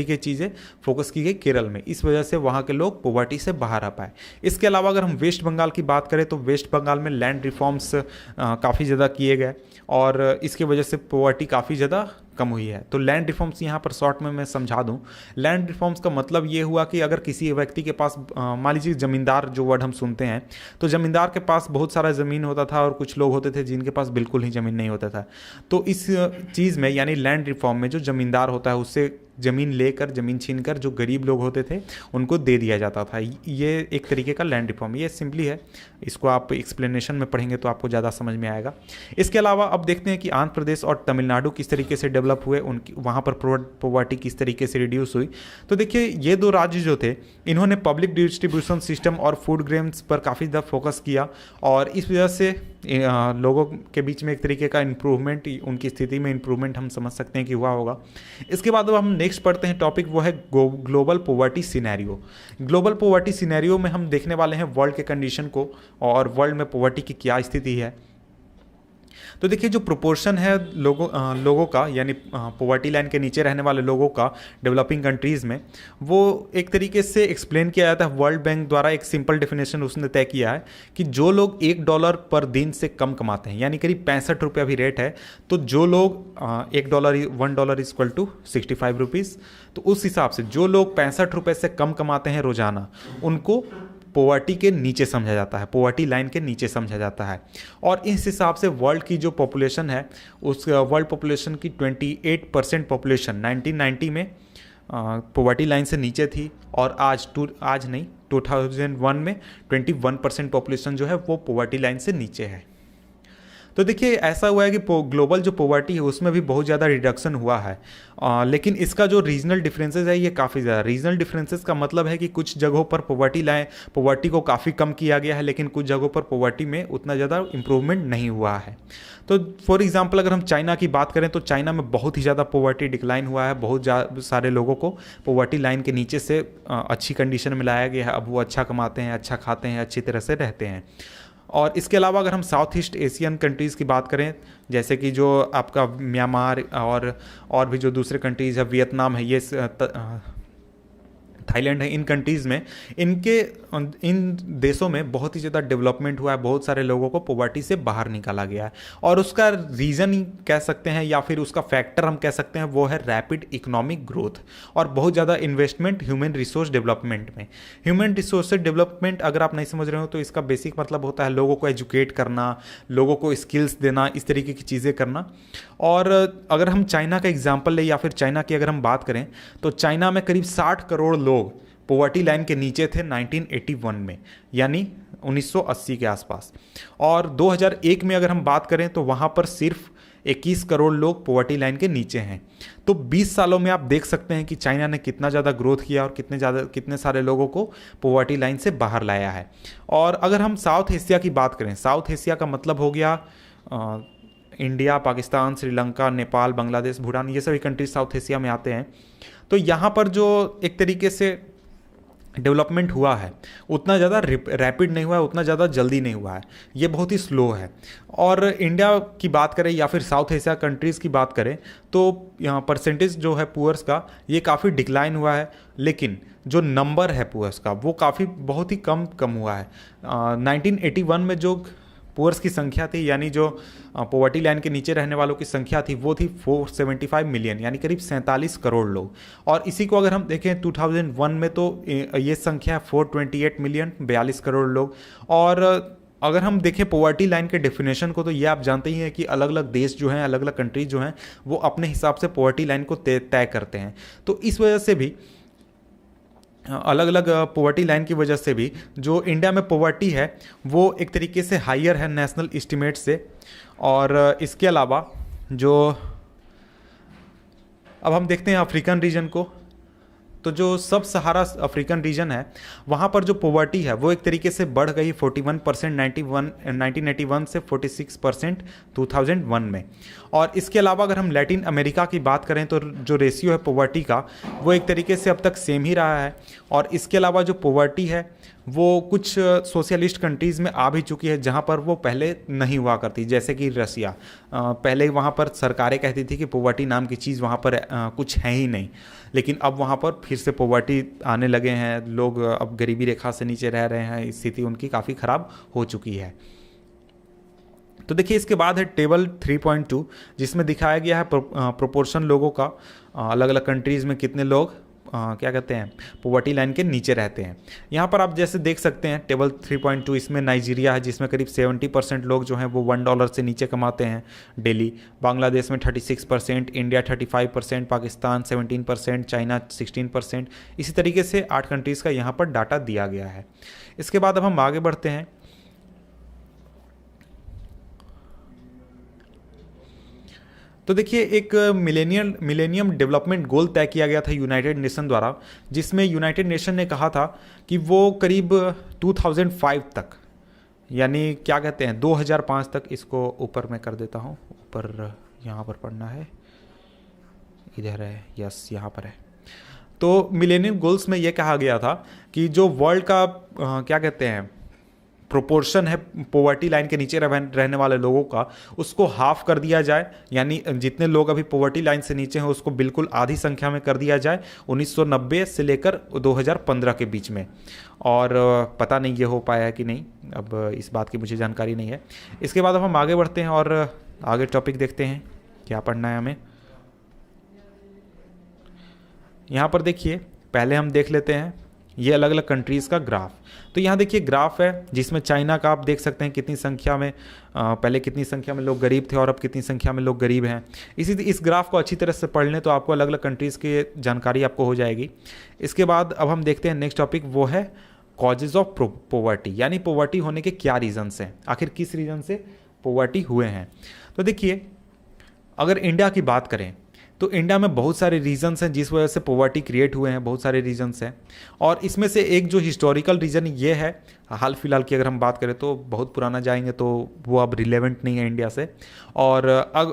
की चीज़ें फोकस की गई केरल में। इस वजह से वहाँ के लोग पॉवर्टी से बाहर आ पाए। इसके अलावा अगर हम वेस्ट बंगाल की बात करें तो वेस्ट बंगाल में लैंड रिफॉर्म्स काफ़ी ज़्यादा किए गए और इसकी वजह से पॉवर्टी काफ़ी ज़्यादा कम हुई है। तो लैंड रिफॉर्म्स यहाँ पर शॉर्ट में मैं समझा दूं, लैंड रिफॉर्म्स का मतलब ये हुआ कि अगर किसी व्यक्ति के पास मान लीजिए जमींदार जो वर्ड हम सुनते हैं, तो जमींदार के पास बहुत सारा ज़मीन होता था और कुछ लोग होते थे जिनके पास बिल्कुल ही ज़मीन नहीं होता था। तो इस चीज़ में यानी लैंड रिफॉर्म में जो ज़मींदार होता है उससे ज़मीन लेकर, ज़मीन छीनकर जो गरीब लोग होते थे उनको दे दिया जाता था। ये एक तरीके का लैंड रिफॉर्म, ये सिंपली है, इसको आप एक्सप्लेनेशन में पढ़ेंगे तो आपको ज़्यादा समझ में आएगा। इसके अलावा अब देखते हैं कि आंध्र प्रदेश और तमिलनाडु किस तरीके से डेवलप हुए, उनकी वहाँ पर पॉवर्टी किस तरीके से रिड्यूस हुई। तो देखिए ये दो राज्य जो थे इन्होंने पब्लिक डिस्ट्रीब्यूशन सिस्टम और फूड ग्रेन्स पर काफ़ी ज़्यादा फोकस किया और इस वजह से लोगों के बीच में एक तरीके का इम्प्रूवमेंट, उनकी स्थिति में इम्प्रूवमेंट हम समझ सकते हैं कि हुआ होगा। इसके बाद अब हम नेक्स्ट पढ़ते हैं टॉपिक, वो है global poverty scenario. Global poverty scenario में हम देखने वाले हैं वर्ल्ड के कंडीशन को और वर्ल्ड में पॉवर्टी की क्या स्थिति है। तो देखिए जो प्रोपोर्शन है लोगों का, यानी पॉवर्टी लाइन के नीचे रहने वाले लोगों का डेवलपिंग कंट्रीज़ में, वो एक तरीके से एक्सप्लेन किया जाता है वर्ल्ड बैंक द्वारा। एक सिंपल डेफिनेशन उसने तय किया है कि जो लोग $1 पर दिन से कम कमाते हैं, यानी करीब 65 रुपये अभी रेट है, तो जो लोग $1 इक्वल टू 65 रुपीज़, तो उस हिसाब से जो लोग 65 रुपये से कम कमाते हैं रोजाना, उनको पॉवर्टी के नीचे समझा जाता है, पॉवर्टी लाइन के नीचे समझा जाता है। और इस हिसाब से वर्ल्ड की जो पॉपुलेशन है, उस वर्ल्ड पॉपुलेशन की 28% पॉपुलेशन 1990 में पॉवर्टी लाइन से नीचे थी और आज 2001 में 21% पॉपुलेशन जो है वो पॉवर्टी लाइन से नीचे है। तो देखिए ऐसा हुआ है कि ग्लोबल जो पॉवर्टी है उसमें भी बहुत ज़्यादा रिडक्शन हुआ है, लेकिन इसका जो रीजनल डिफरेंसेस है ये काफ़ी ज़्यादा। रीजनल डिफरेंसेस का मतलब है कि कुछ जगहों पर पॉवर्टी को काफ़ी कम किया गया है, लेकिन कुछ जगहों पर पॉवर्टी में उतना ज़्यादा इम्प्रूवमेंट नहीं हुआ है। तो फॉर एग्जांपल अगर हम चाइना की बात करें तो चाइना में बहुत ही ज़्यादा पॉवर्टी डिक्लाइन हुआ है, बहुत सारे लोगों को पॉवर्टी लाइन के नीचे से अच्छी कंडीशन में लाया गया है। अब वो अच्छा कमाते हैं, अच्छा खाते हैं, अच्छी तरह से रहते हैं। और इसके अलावा अगर हम साउथ ईस्ट एशियन कंट्रीज़ की बात करें, जैसे कि जो आपका म्यांमार और भी जो दूसरे कंट्रीज़ है, वियतनाम है, ये थाईलैंड है, इन कंट्रीज़ में इनके इन देशों में बहुत ही ज़्यादा डेवलपमेंट हुआ है, बहुत सारे लोगों को पॉवर्टी से बाहर निकाला गया है। और उसका रीज़न ही कह सकते हैं या फिर उसका फैक्टर हम कह सकते हैं वो है रैपिड इकोनॉमिक ग्रोथ और बहुत ज़्यादा इन्वेस्टमेंट ह्यूमन रिसोर्स डेवलपमेंट में। ह्यूमन रिसोर्स डेवलपमेंट अगर आप नहीं समझ रहे हो तो इसका बेसिक मतलब होता है लोगों को एजुकेट करना, लोगों को स्किल्स देना, इस तरीके की चीज़ें करना। और अगर हम चाइना का एग्जाम्पल लें या फिर चाइना की अगर हम बात करें तो चाइना में करीब 60 करोड़ लोग पॉवर्टी लाइन के नीचे थे 1981 में, यानी 1980 के आसपास। और 2001 में अगर हम बात करें तो वहाँ पर सिर्फ 21 करोड़ लोग पॉवर्टी लाइन के नीचे हैं। तो 20 सालों में आप देख सकते हैं कि चाइना ने कितना ज़्यादा ग्रोथ किया और कितने सारे लोगों को पॉवर्टी लाइन से बाहर लाया है। और अगर हम साउथ एशिया की बात करें, साउथ एशिया का मतलब हो गया इंडिया, पाकिस्तान, श्रीलंका, नेपाल, बांग्लादेश, भूटान, ये सभी कंट्रीज साउथ एशिया में आते हैं। तो यहाँ पर जो एक तरीके से डेवलपमेंट हुआ है उतना ज़्यादा रैपिड नहीं हुआ है, उतना ज़्यादा जल्दी नहीं हुआ है, ये बहुत ही स्लो है। और इंडिया की बात करें या फिर साउथ एशिया कंट्रीज़ की बात करें तो यहाँ परसेंटेज जो है पुअर्स का ये काफ़ी डिक्लाइन हुआ है, लेकिन जो नंबर है पुअर्स का वो काफ़ी बहुत ही कम हुआ है। 1981 में जो पुअर्स की संख्या थी, यानी जो पॉवर्टी लाइन के नीचे रहने वालों की संख्या थी वो थी 475 मिलियन, यानी करीब 47 करोड़ लोग। और इसी को अगर हम देखें 2001 में तो ये संख्या 428 मिलियन, 42 करोड़ लोग। और अगर हम देखें पॉवर्टी लाइन के डेफिनेशन को तो ये आप जानते ही हैं कि अलग अलग देश जो हैं, अलग अलग कंट्रीज जो हैं वो अपने हिसाब से पॉवर्टी लाइन को तय करते हैं। तो इस वजह से भी अलग अलग पॉवर्टी लाइन की वजह से भी जो इंडिया में पॉवर्टी है वो एक तरीके से हाईयर है नेशनल एस्टिमेट से। और इसके अलावा जो अब हम देखते हैं अफ्रीकन रीजन को, तो जो सब सहारा अफ्रीकन रीजन है वहाँ पर जो पॉवर्टी है वो एक तरीके से बढ़ गई 41% 1981 से 46% 2001 में। और इसके अलावा अगर हम लैटिन अमेरिका की बात करें तो जो रेशियो है पॉवर्टी का वो एक तरीके से अब तक सेम ही रहा है। और इसके अलावा जो पॉवर्टी है वो कुछ सोशलिस्ट कंट्रीज़ में आ भी चुकी है जहाँ पर वो पहले नहीं हुआ करती, जैसे कि रसिया। पहले वहाँ पर सरकारें कहती थी कि पॉवर्टी नाम की चीज़ वहाँ पर कुछ है ही नहीं, लेकिन अब वहाँ पर फिर से पॉवर्टी आने लगे हैं, लोग अब गरीबी रेखा से नीचे रह रहे हैं, स्थिति उनकी काफ़ी ख़राब हो चुकी है। तो देखिए इसके बाद है टेबल 3.2 जिसमें दिखाया गया है प्रोपोर्शन लोगों का, अलग अलग कंट्रीज़ में कितने लोग क्या कहते हैं पॉवर्टी लाइन के नीचे रहते हैं। यहाँ पर आप जैसे देख सकते हैं टेबल 3.2, इसमें नाइजीरिया है जिसमें करीब 70% लोग जो हैं वो $1 से नीचे कमाते हैं डेली, बांग्लादेश में 36%, इंडिया 35%, पाकिस्तान 17%, चाइना 16%। इसी तरीके से 8 कंट्रीज़ का यहाँ पर डाटा दिया गया है। इसके बाद अब हम आगे बढ़ते हैं। तो देखिए एक मिलेनियम डेवलपमेंट गोल तय किया गया था यूनाइटेड नेशन द्वारा, जिसमें यूनाइटेड नेशन ने कहा था कि वो करीब 2005 तक, यानी क्या कहते हैं 2005 तक, इसको ऊपर मैं कर देता हूँ, ऊपर यहाँ पर पढ़ना है, इधर है, यस यहाँ पर है। तो मिलेनियम गोल्स में ये कहा गया था कि जो वर्ल्ड का क्या कहते हैं प्रोपोर्शन है पॉवर्टी लाइन के नीचे रहने वाले लोगों का, उसको हाफ कर दिया जाए, यानी जितने लोग अभी पॉवर्टी लाइन से नीचे हैं उसको बिल्कुल आधी संख्या में कर दिया जाए 1990 से लेकर 2015 के बीच में। और पता नहीं ये हो पाया है कि नहीं, अब इस बात की मुझे जानकारी नहीं है। इसके बाद अब हम आगे बढ़ते हैं और आगे टॉपिक देखते हैं क्या पढ़ना है हमें। यहाँ पर देखिए पहले हम देख लेते हैं ये अलग अलग कंट्रीज़ का ग्राफ। तो यहाँ देखिए ग्राफ है जिसमें चाइना का आप देख सकते हैं कितनी संख्या में पहले कितनी संख्या में लोग गरीब थे और अब कितनी संख्या में लोग गरीब हैं। इस ग्राफ को अच्छी तरह से पढ़ लें तो आपको अलग अलग कंट्रीज़ की जानकारी आपको हो जाएगी। इसके बाद अब हम देखते हैं नेक्स्ट टॉपिक, वो है कॉजेज ऑफ पॉवर्टी, यानी पॉवर्टी होने के क्या रीजन्स हैं, आखिर किस रीज़न से पॉवर्टी हुए हैं। तो देखिए अगर इंडिया की बात करें तो इंडिया में बहुत सारे रीजन्स हैं जिस वजह से पॉवर्टी क्रिएट हुए हैं, बहुत सारे रीजन्स हैं। और इसमें से एक जो हिस्टोरिकल रीज़न ये है हाल फिलहाल की अगर हम बात करें तो बहुत पुराना जाएंगे तो वो अब रिलेवेंट नहीं है इंडिया से। और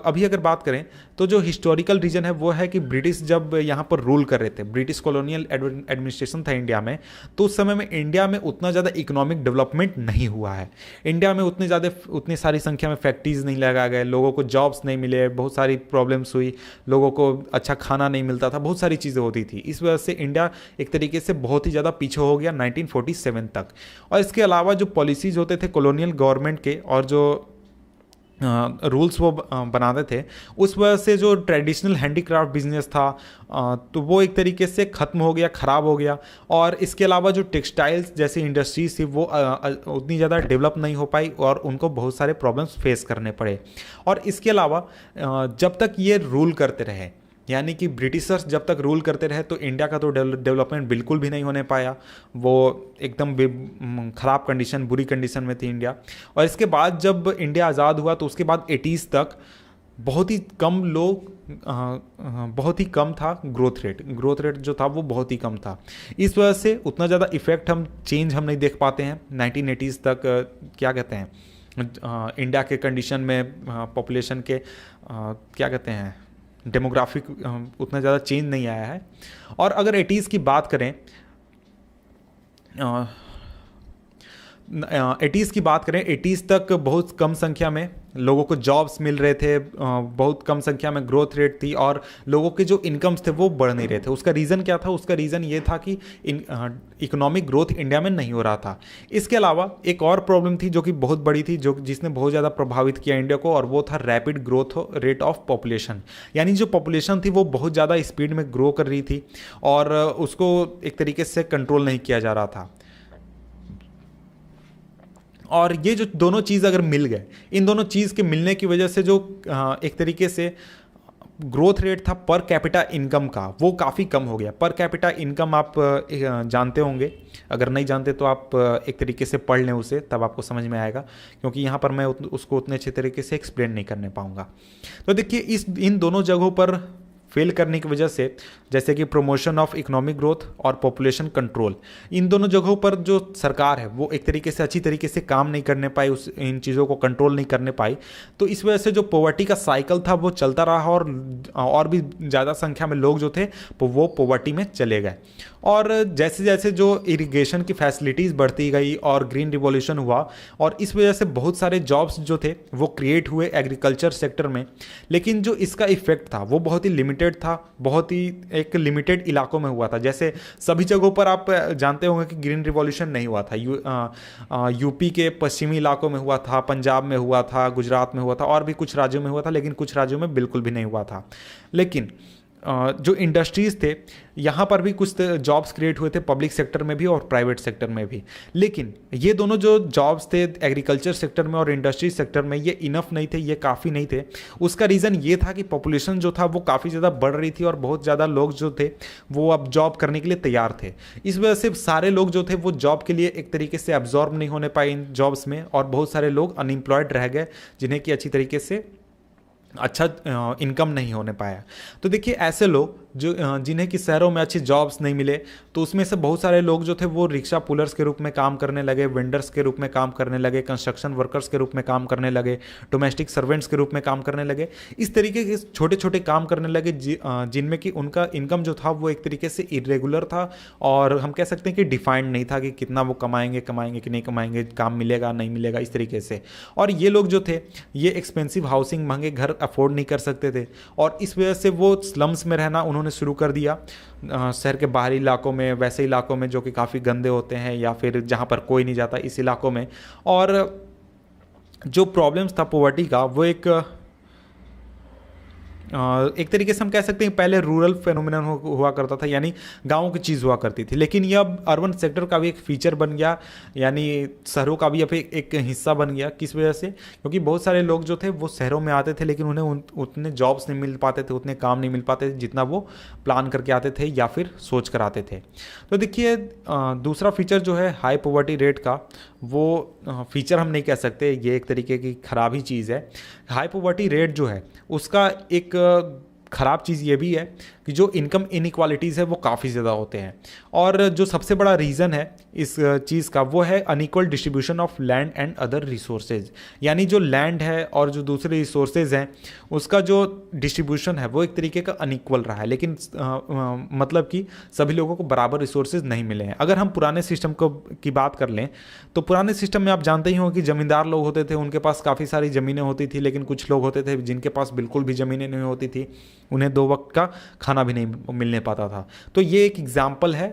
अभी अगर बात करें तो जो हिस्टोरिकल रीजन है वो है कि ब्रिटिश जब यहाँ पर रूल कर रहे थे, ब्रिटिश कॉलोनियल एडमिनिस्ट्रेशन था इंडिया में, तो उस समय में इंडिया में उतना ज़्यादा इकोनॉमिक डेवलपमेंट नहीं हुआ है। इंडिया में उतनी सारी संख्या में फैक्ट्रीज नहीं लगाए गए, लोगों को जॉब्स नहीं मिले, बहुत सारी प्रॉब्लम्स हुई, लोगों को अच्छा खाना नहीं मिलता था, बहुत सारी चीज़ें होती थी। इस वजह से इंडिया एक तरीके से बहुत ही ज़्यादा पीछे हो गया 1947 तक। और इसके अलावा जो पॉलिसीज़ होते थे कॉलोनियल गवर्नमेंट के और जो रूल्स वो बनाते थे, उस वजह से जो ट्रेडिशनल हैंडीक्राफ्ट बिजनेस था तो वो एक तरीके से ख़त्म हो गया, ख़राब हो गया। और इसके अलावा जो टेक्सटाइल्स जैसी इंडस्ट्रीज थी वो उतनी ज़्यादा डेवलप नहीं हो पाई और उनको बहुत सारे प्रॉब्लम्स फेस करने पड़े। और इसके अलावा जब तक ये रूल करते रहे, यानी कि ब्रिटिशर्स जब तक रूल करते रहे, तो इंडिया का तो डेवलपमेंट बिल्कुल भी नहीं होने पाया। वो एकदम ख़राब कंडीशन, बुरी कंडीशन में थी इंडिया। और इसके बाद जब इंडिया आज़ाद हुआ तो उसके बाद 80s तक बहुत ही कम लोग बहुत ही कम था ग्रोथ रेट जो था वो बहुत ही कम था। इस वजह से उतना ज़्यादा इफेक्ट चेंज हम नहीं देख पाते हैं 1980s तक। क्या कहते हैं, इंडिया के कंडीशन में पॉपुलेशन के क्या कहते हैं, डेमोग्राफिक उतना ज़्यादा चेंज नहीं आया है। और अगर 80s की बात करें, 80s तक बहुत कम संख्या में लोगों को जॉब्स मिल रहे थे, बहुत कम संख्या में ग्रोथ रेट थी और लोगों के जो इनकम्स थे वो बढ़ नहीं रहे थे। उसका रीज़न क्या था? उसका रीज़न ये था कि इकोनॉमिक ग्रोथ इंडिया में नहीं हो रहा था। इसके अलावा एक और प्रॉब्लम थी जो कि बहुत बड़ी थी, जिसने बहुत ज़्यादा प्रभावित किया इंडिया को, और वो था rapid growth rate of population. यानी जो पॉपुलेशन थी वो बहुत ज़्यादा स्पीड में ग्रो कर रही थी और उसको एक तरीके से कंट्रोल नहीं किया जा रहा था। और ये जो दोनों चीज़ अगर मिल गए, इन दोनों चीज़ के मिलने की वजह से जो एक तरीके से ग्रोथ रेट था पर कैपिटा इनकम का, वो काफ़ी कम हो गया। पर कैपिटा इनकम आप जानते होंगे, अगर नहीं जानते तो आप एक तरीके से पढ़ लें उसे, तब आपको समझ में आएगा, क्योंकि यहाँ पर मैं उसको उतने अच्छे तरीके से एक्सप्लेन नहीं करने पाऊँगा। तो देखिए, इन दोनों जगहों पर फेल करने की वजह से, जैसे कि प्रमोशन ऑफ इकोनॉमिक ग्रोथ और पॉपुलेशन कंट्रोल, इन दोनों जगहों पर जो सरकार है वो एक तरीके से अच्छी तरीके से काम नहीं करने पाई, इन चीज़ों को कंट्रोल नहीं करने पाई। तो इस वजह से जो पॉवर्टी का साइकिल था वो चलता रहा और भी ज़्यादा संख्या में लोग जो थे वो पॉवर्टी में चले गए। और जैसे जैसे जो इरिगेशन की फैसिलिटीज़ बढ़ती गई और ग्रीन रिवॉल्यूशन हुआ, और इस वजह से बहुत सारे जॉब्स जो थे वो क्रिएट हुए एग्रीकल्चर सेक्टर में। लेकिन जो इसका इफेक्ट था वो बहुत ही लिमिटेड था, बहुत ही एक लिमिटेड इलाकों में हुआ था। जैसे सभी जगहों पर आप जानते होंगे कि ग्रीन रिवॉल्यूशन नहीं हुआ था। यूपी के पश्चिमी इलाकों में हुआ था, पंजाब में हुआ था, गुजरात में हुआ था, और भी कुछ राज्यों में हुआ था, लेकिन कुछ राज्यों में बिल्कुल भी नहीं हुआ था। लेकिन जो इंडस्ट्रीज़ थे यहाँ पर भी कुछ जॉब्स क्रिएट हुए थे, पब्लिक सेक्टर में भी और प्राइवेट सेक्टर में भी। लेकिन ये दोनों जो जॉब्स थे एग्रीकल्चर सेक्टर में और इंडस्ट्री सेक्टर में, ये इनफ नहीं थे, ये काफ़ी नहीं थे। उसका रीज़न ये था कि पॉपुलेशन जो था वो काफ़ी ज़्यादा बढ़ रही थी और बहुत ज़्यादा लोग जो थे वो अब जॉब करने के लिए तैयार थे। इस वजह से सारे लोग जो थे वो जॉब के लिए एक तरीके से एब्जॉर्ब नहीं होने पाए इन जॉब्स में, और बहुत सारे लोग अनएम्प्लॉयड रह गए जिन्हें कि अच्छी तरीके से अच्छा इनकम नहीं होने पाया। तो देखिए, ऐसे लोग जो जिन्हें कि शहरों में अच्छी जॉब्स नहीं मिले, तो उसमें से बहुत सारे लोग जो थे वो रिक्शा पुलर्स के रूप में काम करने लगे, वेंडर्स के रूप में काम करने लगे, कंस्ट्रक्शन वर्कर्स के रूप में काम करने लगे, डोमेस्टिक सर्वेंट्स के रूप में काम करने लगे। इस तरीके के छोटे छोटे काम करने लगे जिनमें कि उनका इनकम जो था वो एक तरीके से इरेगुलर था, और हम कह सकते हैं कि डिफाइंड नहीं था कि कितना वो कमाएंगे कि नहीं कमाएंगे, काम मिलेगा नहीं मिलेगा, इस तरीके से। और ये लोग जो थे ये एक्सपेंसिव हाउसिंग, महंगे घर अफोर्ड नहीं कर सकते थे, और इस वजह से वो स्लम्स में रहना उन्होंने शुरू कर दिया। शहर के बाहरी इलाकों में, वैसे इलाकों में जो कि काफ़ी गंदे होते हैं या फिर जहाँ पर कोई नहीं जाता, इस इलाकों में। और जो प्रॉब्लम्स था पॉवर्टी का वो एक तरीके से हम कह सकते हैं पहले रूरल फेनोमेनन हुआ करता था, यानी गाँव की चीज़ हुआ करती थी। लेकिन ये अब अर्बन सेक्टर का भी एक फीचर बन गया, यानी शहरों का भी अब एक हिस्सा बन गया। किस वजह से? क्योंकि बहुत सारे लोग जो थे वो शहरों में आते थे, लेकिन उन्हें उतने जॉब्स नहीं मिल पाते थे, उतने काम नहीं मिल पाते थे जितना वो प्लान करके आते थे या फिर सोच कर आते थे। तो देखिए, दूसरा फीचर जो है हाई पॉवर्टी रेट का, वो फीचर हम नहीं कह सकते, ये एक तरीके की ख़राब ही चीज़ है। हाई पॉवर्टी रेट जो है उसका एक ख़राब चीज़ ये भी है कि जो इनकम इनइक्वालिटीज़ है वो काफ़ी ज़्यादा होते हैं। और जो सबसे बड़ा रीज़न है इस चीज़ का वो है unequal distribution of land and other resources. यानी जो लैंड है और जो दूसरे रिसोर्सेज हैं उसका जो डिस्ट्रीब्यूशन है वो एक तरीके का अनइक्वल रहा है, लेकिन मतलब कि सभी लोगों को बराबर रिसोर्सेज नहीं मिले हैं। अगर हम पुराने सिस्टम को की बात कर लें तो पुराने सिस्टम में आप जानते ही हो कि ज़मींदार लोग होते थे, उनके पास काफ़ी सारी ज़मीनें होती थी, लेकिन कुछ लोग होते थे जिनके पास बिल्कुल भी ज़मीनें नहीं होती थी, उन्हें 2 वक्त का खाना भी नहीं मिलने पाता था। तो ये एक एग्जाम्पल है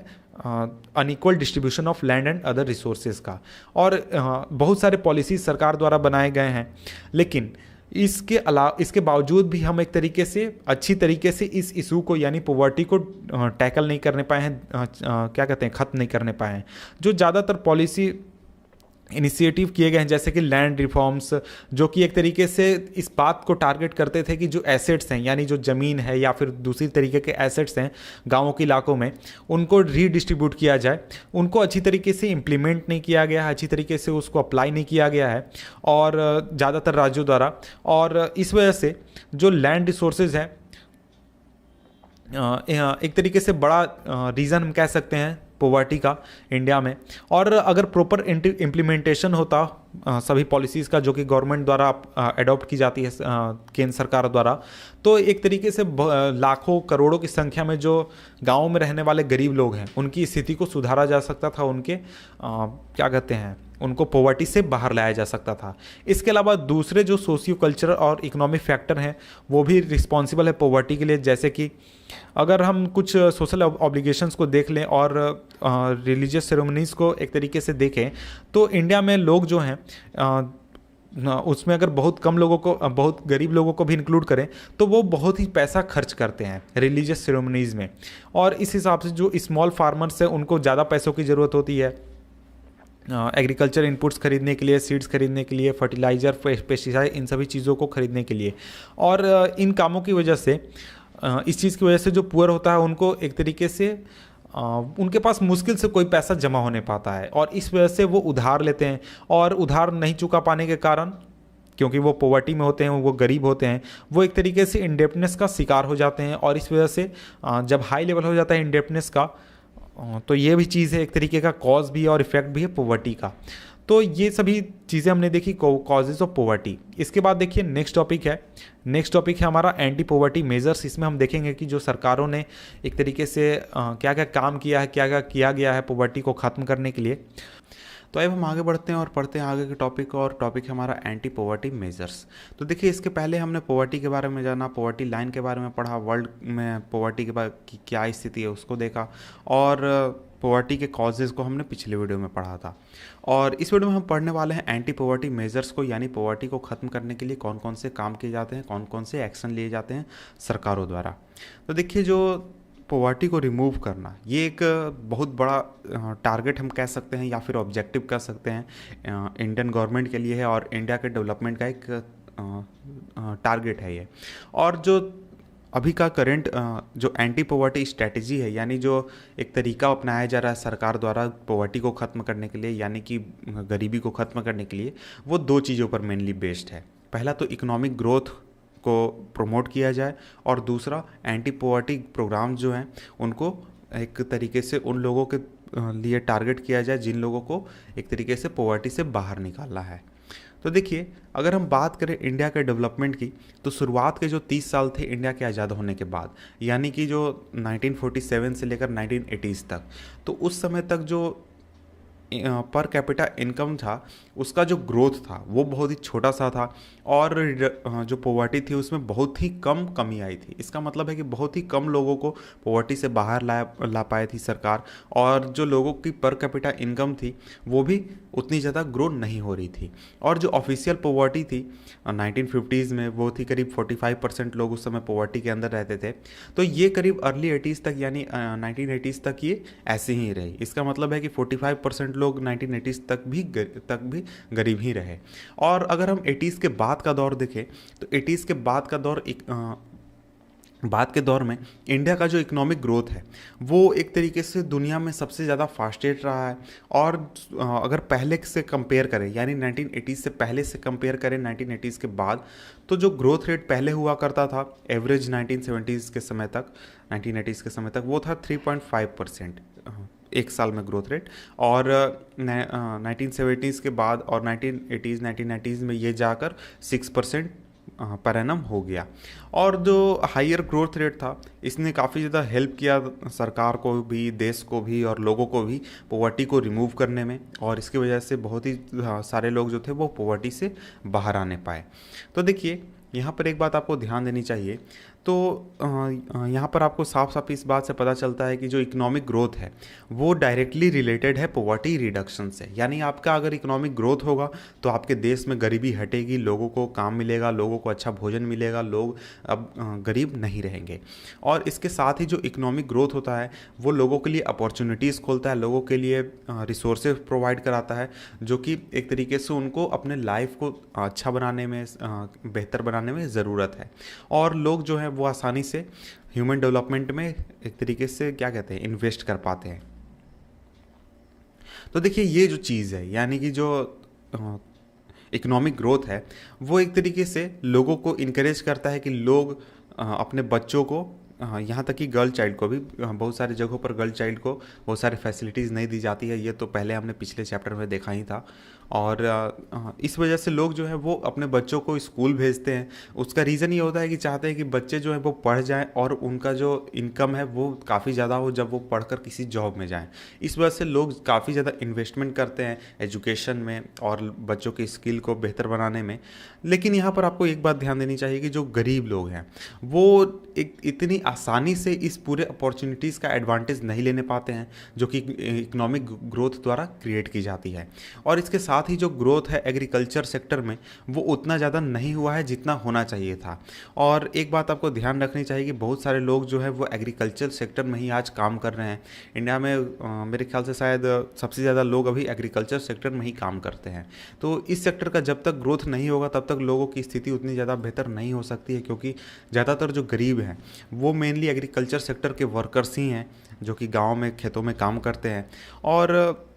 unequal distribution of land and other resources का। और बहुत सारे पॉलिसीज सरकार द्वारा बनाए गए हैं, लेकिन इसके बावजूद भी हम एक तरीके से अच्छी तरीके से इस इशू को यानी पॉवर्टी को टैकल नहीं करने पाए हैं, क्या कहते हैं, ख़त्म नहीं करने पाए हैं। जो ज़्यादातर पॉलिसी इनिशिएटिव किए गए हैं जैसे कि लैंड रिफॉर्म्स, जो कि एक तरीके से इस बात को टारगेट करते थे कि जो एसेट्स हैं यानी जो ज़मीन है या फिर दूसरी तरीके के एसेट्स हैं गांवों के इलाकों में, उनको रीडिस्ट्रीब्यूट किया जाए, उनको अच्छी तरीके से इम्प्लीमेंट नहीं किया गया है, अच्छी तरीके से उसको अप्लाई नहीं किया गया है और ज़्यादातर राज्यों द्वारा। और इस वजह से जो लैंड रिसोर्सेज हैं एक तरीके से बड़ा रीज़न हम कह सकते हैं पॉवर्टी का इंडिया में। और अगर प्रॉपर इम्प्लीमेंटेशन होता सभी पॉलिसीज़ का जो कि गवर्नमेंट द्वारा अडॉप्ट की जाती है केंद्र सरकार द्वारा, तो एक तरीके से लाखों करोड़ों की संख्या में जो गाँव में रहने वाले गरीब लोग हैं उनकी स्थिति को सुधारा जा सकता था, उनके क्या कहते हैं, उनको पॉवर्टी से बाहर लाया जा सकता था। इसके अलावा दूसरे जो सोशियो कल्चरल और इकोनॉमिक फैक्टर हैं वो भी रिस्पॉन्सिबल है पॉवर्टी के लिए। जैसे कि अगर हम कुछ सोशल ऑब्लिगेशंस को देख लें और रिलीजियस सेरेमनीज़ को एक तरीके से देखें तो इंडिया में लोग जो हैं उसमें अगर बहुत कम लोगों को, बहुत गरीब लोगों को भी इंक्लूड करें तो वो बहुत ही पैसा खर्च करते हैं रिलीजियस सेरेमनीज़ में। और इस हिसाब से जो स्मॉल फार्मर्स हैं उनको ज़्यादा पैसों की ज़रूरत होती है एग्रीकल्चर इनपुट्स खरीदने के लिए, सीड्स खरीदने के लिए, फर्टिलाइज़र, पेस्टिसाइड, इन सभी चीज़ों को खरीदने के लिए। और इन कामों की वजह से, इस चीज़ की वजह से जो पुअर होता है उनको एक तरीके से उनके पास मुश्किल से कोई पैसा जमा होने पाता है और इस वजह से वो उधार लेते हैं। और उधार नहीं चुका पाने के कारण, क्योंकि वो पॉवर्टी में होते हैं, वो गरीब होते हैं, वो एक तरीके से इंडेप्टनेस का शिकार हो जाते हैं। और इस वजह से जब हाई लेवल हो जाता है इंडेप्टनेस का तो ये भी चीज़ है, एक तरीके का कॉज भी है और इफेक्ट भी है पॉवर्टी का। तो ये सभी चीज़ें हमने देखी कॉजेज ऑफ पॉवर्टी। इसके बाद देखिए नेक्स्ट टॉपिक है हमारा एंटी पॉवर्टी मेजर्स। इसमें हम देखेंगे कि जो सरकारों ने एक तरीके से क्या क्या काम किया है, क्या क्या किया गया है पॉवर्टी को ख़त्म करने के लिए। तो अब हम आगे बढ़ते हैं और पढ़ते हैं आगे के टॉपिक, और टॉपिक है हमारा एंटी पॉवर्टी मेजर्स। तो देखिए इसके पहले हमने पॉवर्टी के बारे में जाना, पॉवर्टी लाइन के बारे में पढ़ा, वर्ल्ड में पॉवर्टी के बारे की क्या स्थिति है उसको देखा, और पॉवर्टी के कॉजेज़ को हमने पिछले वीडियो में पढ़ा था। और इस वीडियो में हम पढ़ने वाले हैं एंटी पॉवर्टी मेजर्स को, यानी पॉवर्टी को ख़त्म करने के लिए कौन कौन से काम किए जाते हैं, कौन कौन से एक्शन लिए जाते हैं सरकारों द्वारा। तो देखिए जो पॉवर्टी को रिमूव करना ये एक बहुत बड़ा टारगेट हम कह सकते हैं या फिर ऑब्जेक्टिव कह सकते हैं इंडियन गवर्नमेंट के लिए है, और इंडिया के डेवलपमेंट का एक टारगेट है ये। और जो अभी का करंट जो एंटी पॉवर्टी स्ट्रेटजी है, यानी जो एक तरीका अपनाया जा रहा है सरकार द्वारा पॉवर्टी को ख़त्म करने के लिए, यानी कि गरीबी को ख़त्म करने के लिए, वो 2 चीज़ों पर मेनली बेस्ड है। पहला तो इकोनॉमिक ग्रोथ को प्रमोट किया जाए, और दूसरा एंटी पॉवर्टी प्रोग्राम जो हैं उनको एक तरीके से उन लोगों के लिए टारगेट किया जाए जिन लोगों को एक तरीके से पॉवर्टी से बाहर निकालना है। तो देखिए अगर हम बात करें इंडिया के डेवलपमेंट की, तो शुरुआत के जो 30 साल थे इंडिया के आज़ाद होने के बाद, यानी कि जो 1947 से लेकर 1980s तक, तो उस समय तक जो पर कैपिटा इनकम था उसका जो ग्रोथ था वो बहुत ही छोटा सा था, और जो पॉवर्टी थी उसमें बहुत ही कम कमी आई थी। इसका मतलब है कि बहुत ही कम लोगों को पॉवर्टी से बाहर ला पाई थी सरकार, और जो लोगों की पर कैपिटा इनकम थी वो भी उतनी ज़्यादा ग्रो नहीं हो रही थी। और जो ऑफिशियल पॉवर्टी थी 1950s में वो थी करीब 45% लोग उस समय पॉवर्टी के अंदर रहते थे। तो ये करीब अर्ली 80s तक यानी 1980s तक ये ऐसे ही रही। इसका मतलब है कि 45% लोग 1980s तक भी गरीब ही रहे। और अगर हम 80s के बाद का दौर देखें तो 80s के बाद का दौर बाद के दौर में इंडिया का जो इकोनॉमिक ग्रोथ है वो एक तरीके से दुनिया में सबसे ज़्यादा फास्टेस्ट रहा है। और अगर पहले से कंपेयर करें यानी 1980 से पहले से कंपेयर करें 1980s के बाद, तो जो ग्रोथ रेट पहले हुआ करता था एवरेज 1970s के समय तक 1980s के समय तक वो था 3.5% एक साल में ग्रोथ रेट। और 1970s के बाद और 1980s 1990s में ये जाकर 6% पर एनम हो गया। और जो हायर ग्रोथ रेट था इसने काफ़ी ज़्यादा हेल्प किया सरकार को भी, देश को भी और लोगों को भी पॉवर्टी को रिमूव करने में, और इसकी वजह से बहुत ही सारे लोग जो थे वो पॉवर्टी से बाहर आने पाए। तो देखिए यहाँ पर एक बात आपको ध्यान देनी चाहिए। तो यहाँ पर आपको साफ साफ इस बात से पता चलता है कि जो इकोनॉमिक ग्रोथ है वो डायरेक्टली रिलेटेड है पॉवर्टी रिडक्शन से। यानी आपका अगर इकोनॉमिक ग्रोथ होगा तो आपके देश में गरीबी हटेगी, लोगों को काम मिलेगा, लोगों को अच्छा भोजन मिलेगा, लोग अब गरीब नहीं रहेंगे। और इसके साथ ही जो इकोनॉमिक ग्रोथ होता है वो लोगों के लिए अपॉर्चुनिटीज़ खोलता है, लोगों के लिए रिसोर्सेज प्रोवाइड कराता है, जो कि एक तरीके से उनको अपने लाइफ को अच्छा बनाने में, बेहतर बनाने में ज़रूरत है। और लोग जो हैं वो आसानी से ह्यूमन डेवलपमेंट में एक तरीके से क्या कहते हैं, इन्वेस्ट कर पाते हैं। तो देखिए ये जो चीज़ है यानी कि जो इकोनॉमिक ग्रोथ है वो एक तरीके से लोगों को इनकरेज करता है कि लोग अपने बच्चों को, यहाँ तक कि गर्ल चाइल्ड को भी, बहुत सारी जगहों पर गर्ल चाइल्ड को बहुत सारी फैसिलिटीज़ नहीं दी जाती है, ये तो पहले हमने पिछले चैप्टर में देखा ही था। और इस वजह से लोग जो है वो अपने बच्चों को स्कूल भेजते हैं। उसका रीज़न ये होता है कि चाहते हैं कि बच्चे जो हैं वो पढ़ जाएं और उनका जो इनकम है वो काफ़ी ज़्यादा हो जब वो पढ़कर किसी जॉब में जाएं। इस वजह से लोग काफ़ी ज़्यादा इन्वेस्टमेंट करते हैं एजुकेशन में और बच्चों की स्किल को बेहतर बनाने में। लेकिन यहाँ पर आपको एक बात ध्यान देनी चाहिए कि जो गरीब लोग हैं वो एक इतनी आसानी से इस पूरे अपॉर्चुनिटीज़ का एडवांटेज नहीं लेने पाते हैं जो कि इकोनॉमिक ग्रोथ द्वारा क्रिएट की जाती है। और इसके साथ ही जो ग्रोथ है एग्रीकल्चर सेक्टर में वो उतना ज़्यादा नहीं हुआ है जितना होना चाहिए था। और एक बात आपको ध्यान रखनी चाहिए कि बहुत सारे लोग जो है वो एग्रीकल्चर सेक्टर में ही आज काम कर रहे हैं। इंडिया में मेरे ख्याल से शायद सबसे ज़्यादा लोग अभी एग्रीकल्चर सेक्टर में ही काम करते हैं। तो इस सेक्टर का जब तक ग्रोथ नहीं होगा तब तक लोगों की स्थिति उतनी ज़्यादा बेहतर नहीं हो सकती है, क्योंकि ज़्यादातर जो गरीब हैं वो मेनली एग्रीकल्चर सेक्टर के वर्कर्स ही हैं जो कि गाँव में खेतों में काम करते हैं। और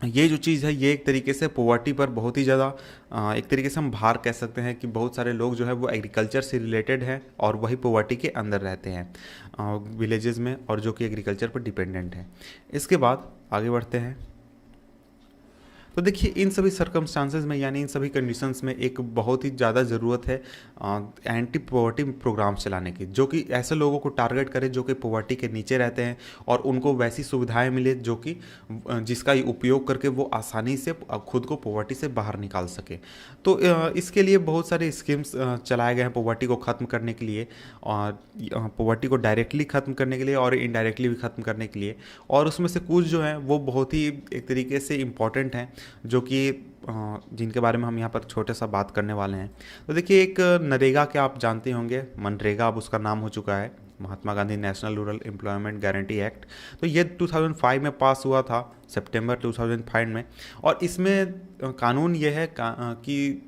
ये जो चीज़ है ये एक तरीके से पॉवर्टी पर बहुत ही ज़्यादा एक तरीके से हम भार कह सकते हैं कि बहुत सारे लोग जो है वो एग्रीकल्चर से रिलेटेड हैं और वही पॉवर्टी के अंदर रहते हैं विलेजेस में, और जो कि एग्रीकल्चर पर डिपेंडेंट हैं। इसके बाद आगे बढ़ते हैं। तो देखिए इन सभी सर्कमस्टांसेस में यानी इन सभी कंडीशंस में एक बहुत ही ज़्यादा ज़रूरत है एंटी पॉवर्टी प्रोग्राम्स चलाने की, जो कि ऐसे लोगों को टारगेट करे जो कि पॉवर्टी के नीचे रहते हैं और उनको वैसी सुविधाएं मिले जो कि जिसका उपयोग करके वो आसानी से खुद को पॉवर्टी से बाहर निकाल सके। तो इसके लिए बहुत सारे स्कीम्स चलाए गए हैं पॉवर्टी को ख़त्म करने के लिए, और पॉवर्टी को डायरेक्टली ख़त्म करने के लिए और इनडायरेक्टली भी ख़त्म करने के लिए। और उसमें से कुछ जो हैं वो बहुत ही एक तरीके से इम्पॉर्टेंट हैं जो कि जिनके बारे में हम यहाँ पर छोटे सा बात करने वाले हैं। तो देखिए एक नरेगा के आप जानते होंगे, मनरेगा अब उसका नाम हो चुका है, Mahatma Gandhi national rural employment guarantee act. तो ये 2005 में पास हुआ था, सितंबर 2005 में। और इसमें कानून ये है कि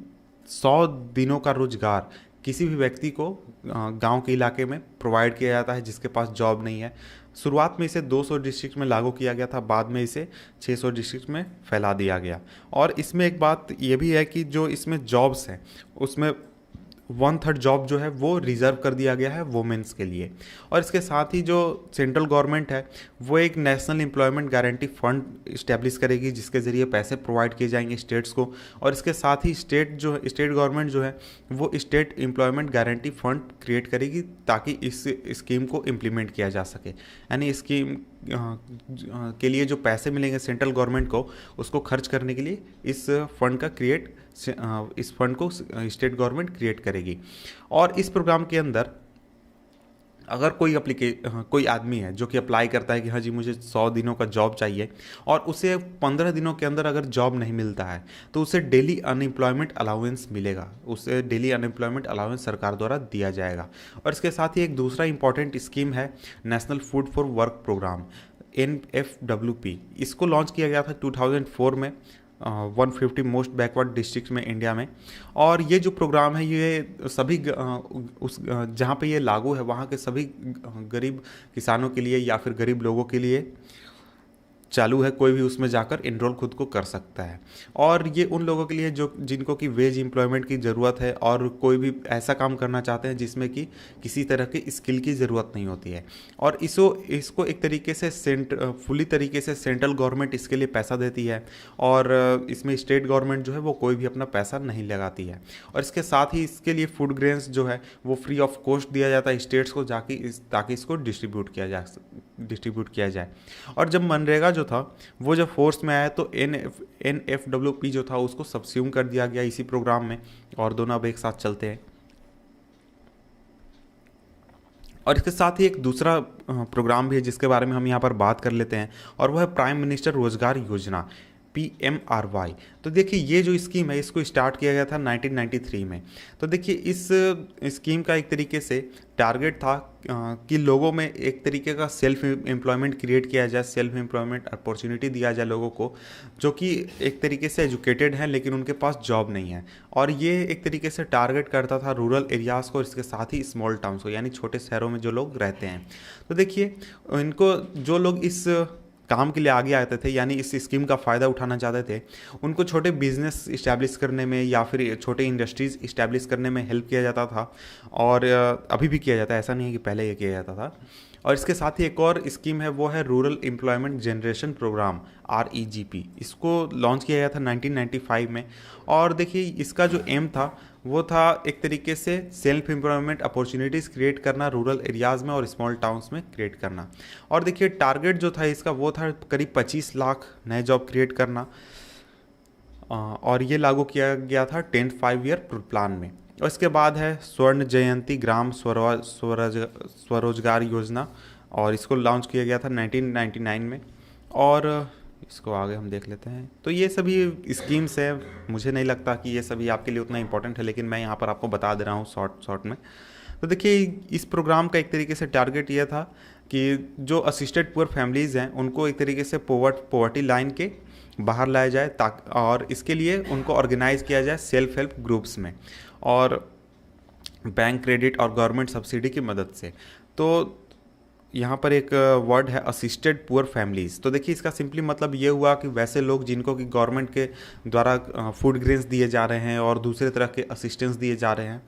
100 दिनों का रोजगार किसी भी व्यक्ति को गांव के इलाके में प्रोवाइड किया जाता है जिसके पास जॉब नहीं है। शुरुआत में इसे 200 डिस्ट्रिक्ट में लागू किया गया था, बाद में इसे 600 डिस्ट्रिक्ट में फैला दिया गया। और इसमें एक बात ये भी है कि जो इसमें जॉब्स हैं उसमें 1/3 जॉब जो है वो रिजर्व कर दिया गया है वुमेन्स के लिए। और इसके साथ ही जो सेंट्रल गवर्नमेंट है वो एक national employment guarantee fund establish करेगी जिसके ज़रिए पैसे प्रोवाइड किए जाएंगे स्टेट्स को। और इसके साथ ही स्टेट गवर्नमेंट जो है वो state employment guarantee fund create करेगी ताकि इस स्कीम को इम्प्लीमेंट किया जा सके। यानी स्कीम के लिए जो पैसे मिलेंगे सेंट्रल गवर्नमेंट को उसको खर्च करने के लिए इस फंड को स्टेट गवर्नमेंट क्रिएट करेगी। और इस प्रोग्राम के अंदर अगर कोई आदमी है जो कि अप्लाई करता है कि हाँ जी मुझे 100 दिनों का जॉब चाहिए और उसे 15 दिनों के अंदर अगर जॉब नहीं मिलता है तो उसे डेली अनएम्प्लॉयमेंट अलाउंस मिलेगा, उसे डेली अनएम्प्लॉयमेंट अलाउंस सरकार द्वारा दिया जाएगा। और इसके साथ ही एक दूसरा इंपॉर्टेंट स्कीम है national food for work programme, NFWP। इसको लॉन्च किया गया था 2004 में 150 मोस्ट बैकवर्ड डिस्ट्रिक्ट में इंडिया में। और ये जो प्रोग्राम है ये सभी जहाँ पे ये लागू है वहाँ के सभी गरीब किसानों के लिए या फिर गरीब लोगों के लिए चालू है। कोई भी उसमें जाकर इनरोल खुद को कर सकता है। और ये उन लोगों के लिए जो जिनको कि वेज एम्प्लॉयमेंट की ज़रूरत है और कोई भी ऐसा काम करना चाहते हैं जिसमें कि किसी तरह की स्किल की ज़रूरत नहीं होती है। और इसको एक तरीके से फुली तरीके से सेंट्रल गवर्नमेंट इसके लिए पैसा देती है और इसमें स्टेट गवर्नमेंट जो है वो कोई भी अपना पैसा नहीं लगाती है। और इसके साथ ही इसके लिए फूड ग्रेन्स जो है वो फ्री ऑफ कॉस्ट दिया जाता है स्टेट्स को ताकि इसको डिस्ट्रीब्यूट किया जाए। और जब मनरेगा जो था वो जब फोर्स में आया तो NFWP जो था उसको सबस्यूम कर दिया गया इसी प्रोग्राम में, और दोनों अब एक साथ चलते हैं। और इसके साथ ही एक दूसरा प्रोग्राम भी है जिसके बारे में हम यहाँ पर बात कर लेते हैं, और वह है प्राइम मिनिस्टर रोजगार योजना PMRY। तो देखिए ये जो स्कीम है इसको स्टार्ट किया गया था 1993 में। तो देखिए इस स्कीम का एक तरीके से टारगेट था कि लोगों में एक तरीके का सेल्फ एम्प्लॉयमेंट क्रिएट किया जाए, सेल्फ एम्प्लॉयमेंट अपॉर्चुनिटी दिया जाए लोगों को जो कि एक तरीके से एजुकेटेड हैं लेकिन उनके पास जॉब नहीं है। और ये एक तरीके से टारगेट करता था रूरल एरियाज़ को और इसके साथ ही स्मॉल टाउन्स को, यानी छोटे शहरों में जो लोग रहते हैं। तो देखिए इनको जो लोग इस काम के लिए आगे आते थे यानी इस स्कीम का फ़ायदा उठाना चाहते थे उनको छोटे बिजनेस इस्टेब्लिश करने में या फिर छोटे इंडस्ट्रीज़ इस्टेब्लिश करने में हेल्प किया जाता था। और अभी भी किया जाता है, ऐसा नहीं है कि पहले ये किया जाता था। और इसके साथ ही एक और स्कीम है वो है rural employment generation programme REGP। इसको लॉन्च किया गया था 1995 में। और देखिए इसका जो एम था वो था एक तरीके से सेल्फ एम्प्लॉयमेंट अपॉर्चुनिटीज़ क्रिएट करना रूरल एरियाज़ में और स्मॉल टाउन्स में क्रिएट करना। और देखिए टारगेट जो था इसका वो था करीब 25 लाख नए जॉब क्रिएट करना। और ये लागू किया गया था 10th 5 ईयर प्लान में। और इसके बाद है स्वर्ण जयंती ग्राम स्वरोजगार योजना, और इसको लॉन्च किया गया था 1999 में। और इसको आगे हम देख लेते हैं। तो ये सभी स्कीम्स हैं, मुझे नहीं लगता कि ये सभी आपके लिए उतना इंपॉर्टेंट है लेकिन मैं यहाँ पर आपको बता दे रहा हूँ शॉर्ट में। तो देखिए इस प्रोग्राम का एक तरीके से टारगेट ये था कि जो असिस्टेड पुअर फैमिलीज़ हैं उनको एक तरीके से पॉवर्टी लाइन के बाहर लाया जाए और इसके लिए उनको ऑर्गेनाइज़ किया जाए सेल्फ हेल्प ग्रुप्स में और बैंक क्रेडिट और गवर्नमेंट सब्सिडी की मदद से। तो यहाँ पर एक वर्ड है असिस्टेड पुअर फैमिलीज़। तो देखिए इसका सिंपली मतलब ये हुआ कि वैसे लोग जिनको कि गवर्नमेंट के द्वारा फूड ग्रेन्स दिए जा रहे हैं और दूसरे तरह के असिस्टेंस दिए जा रहे हैं,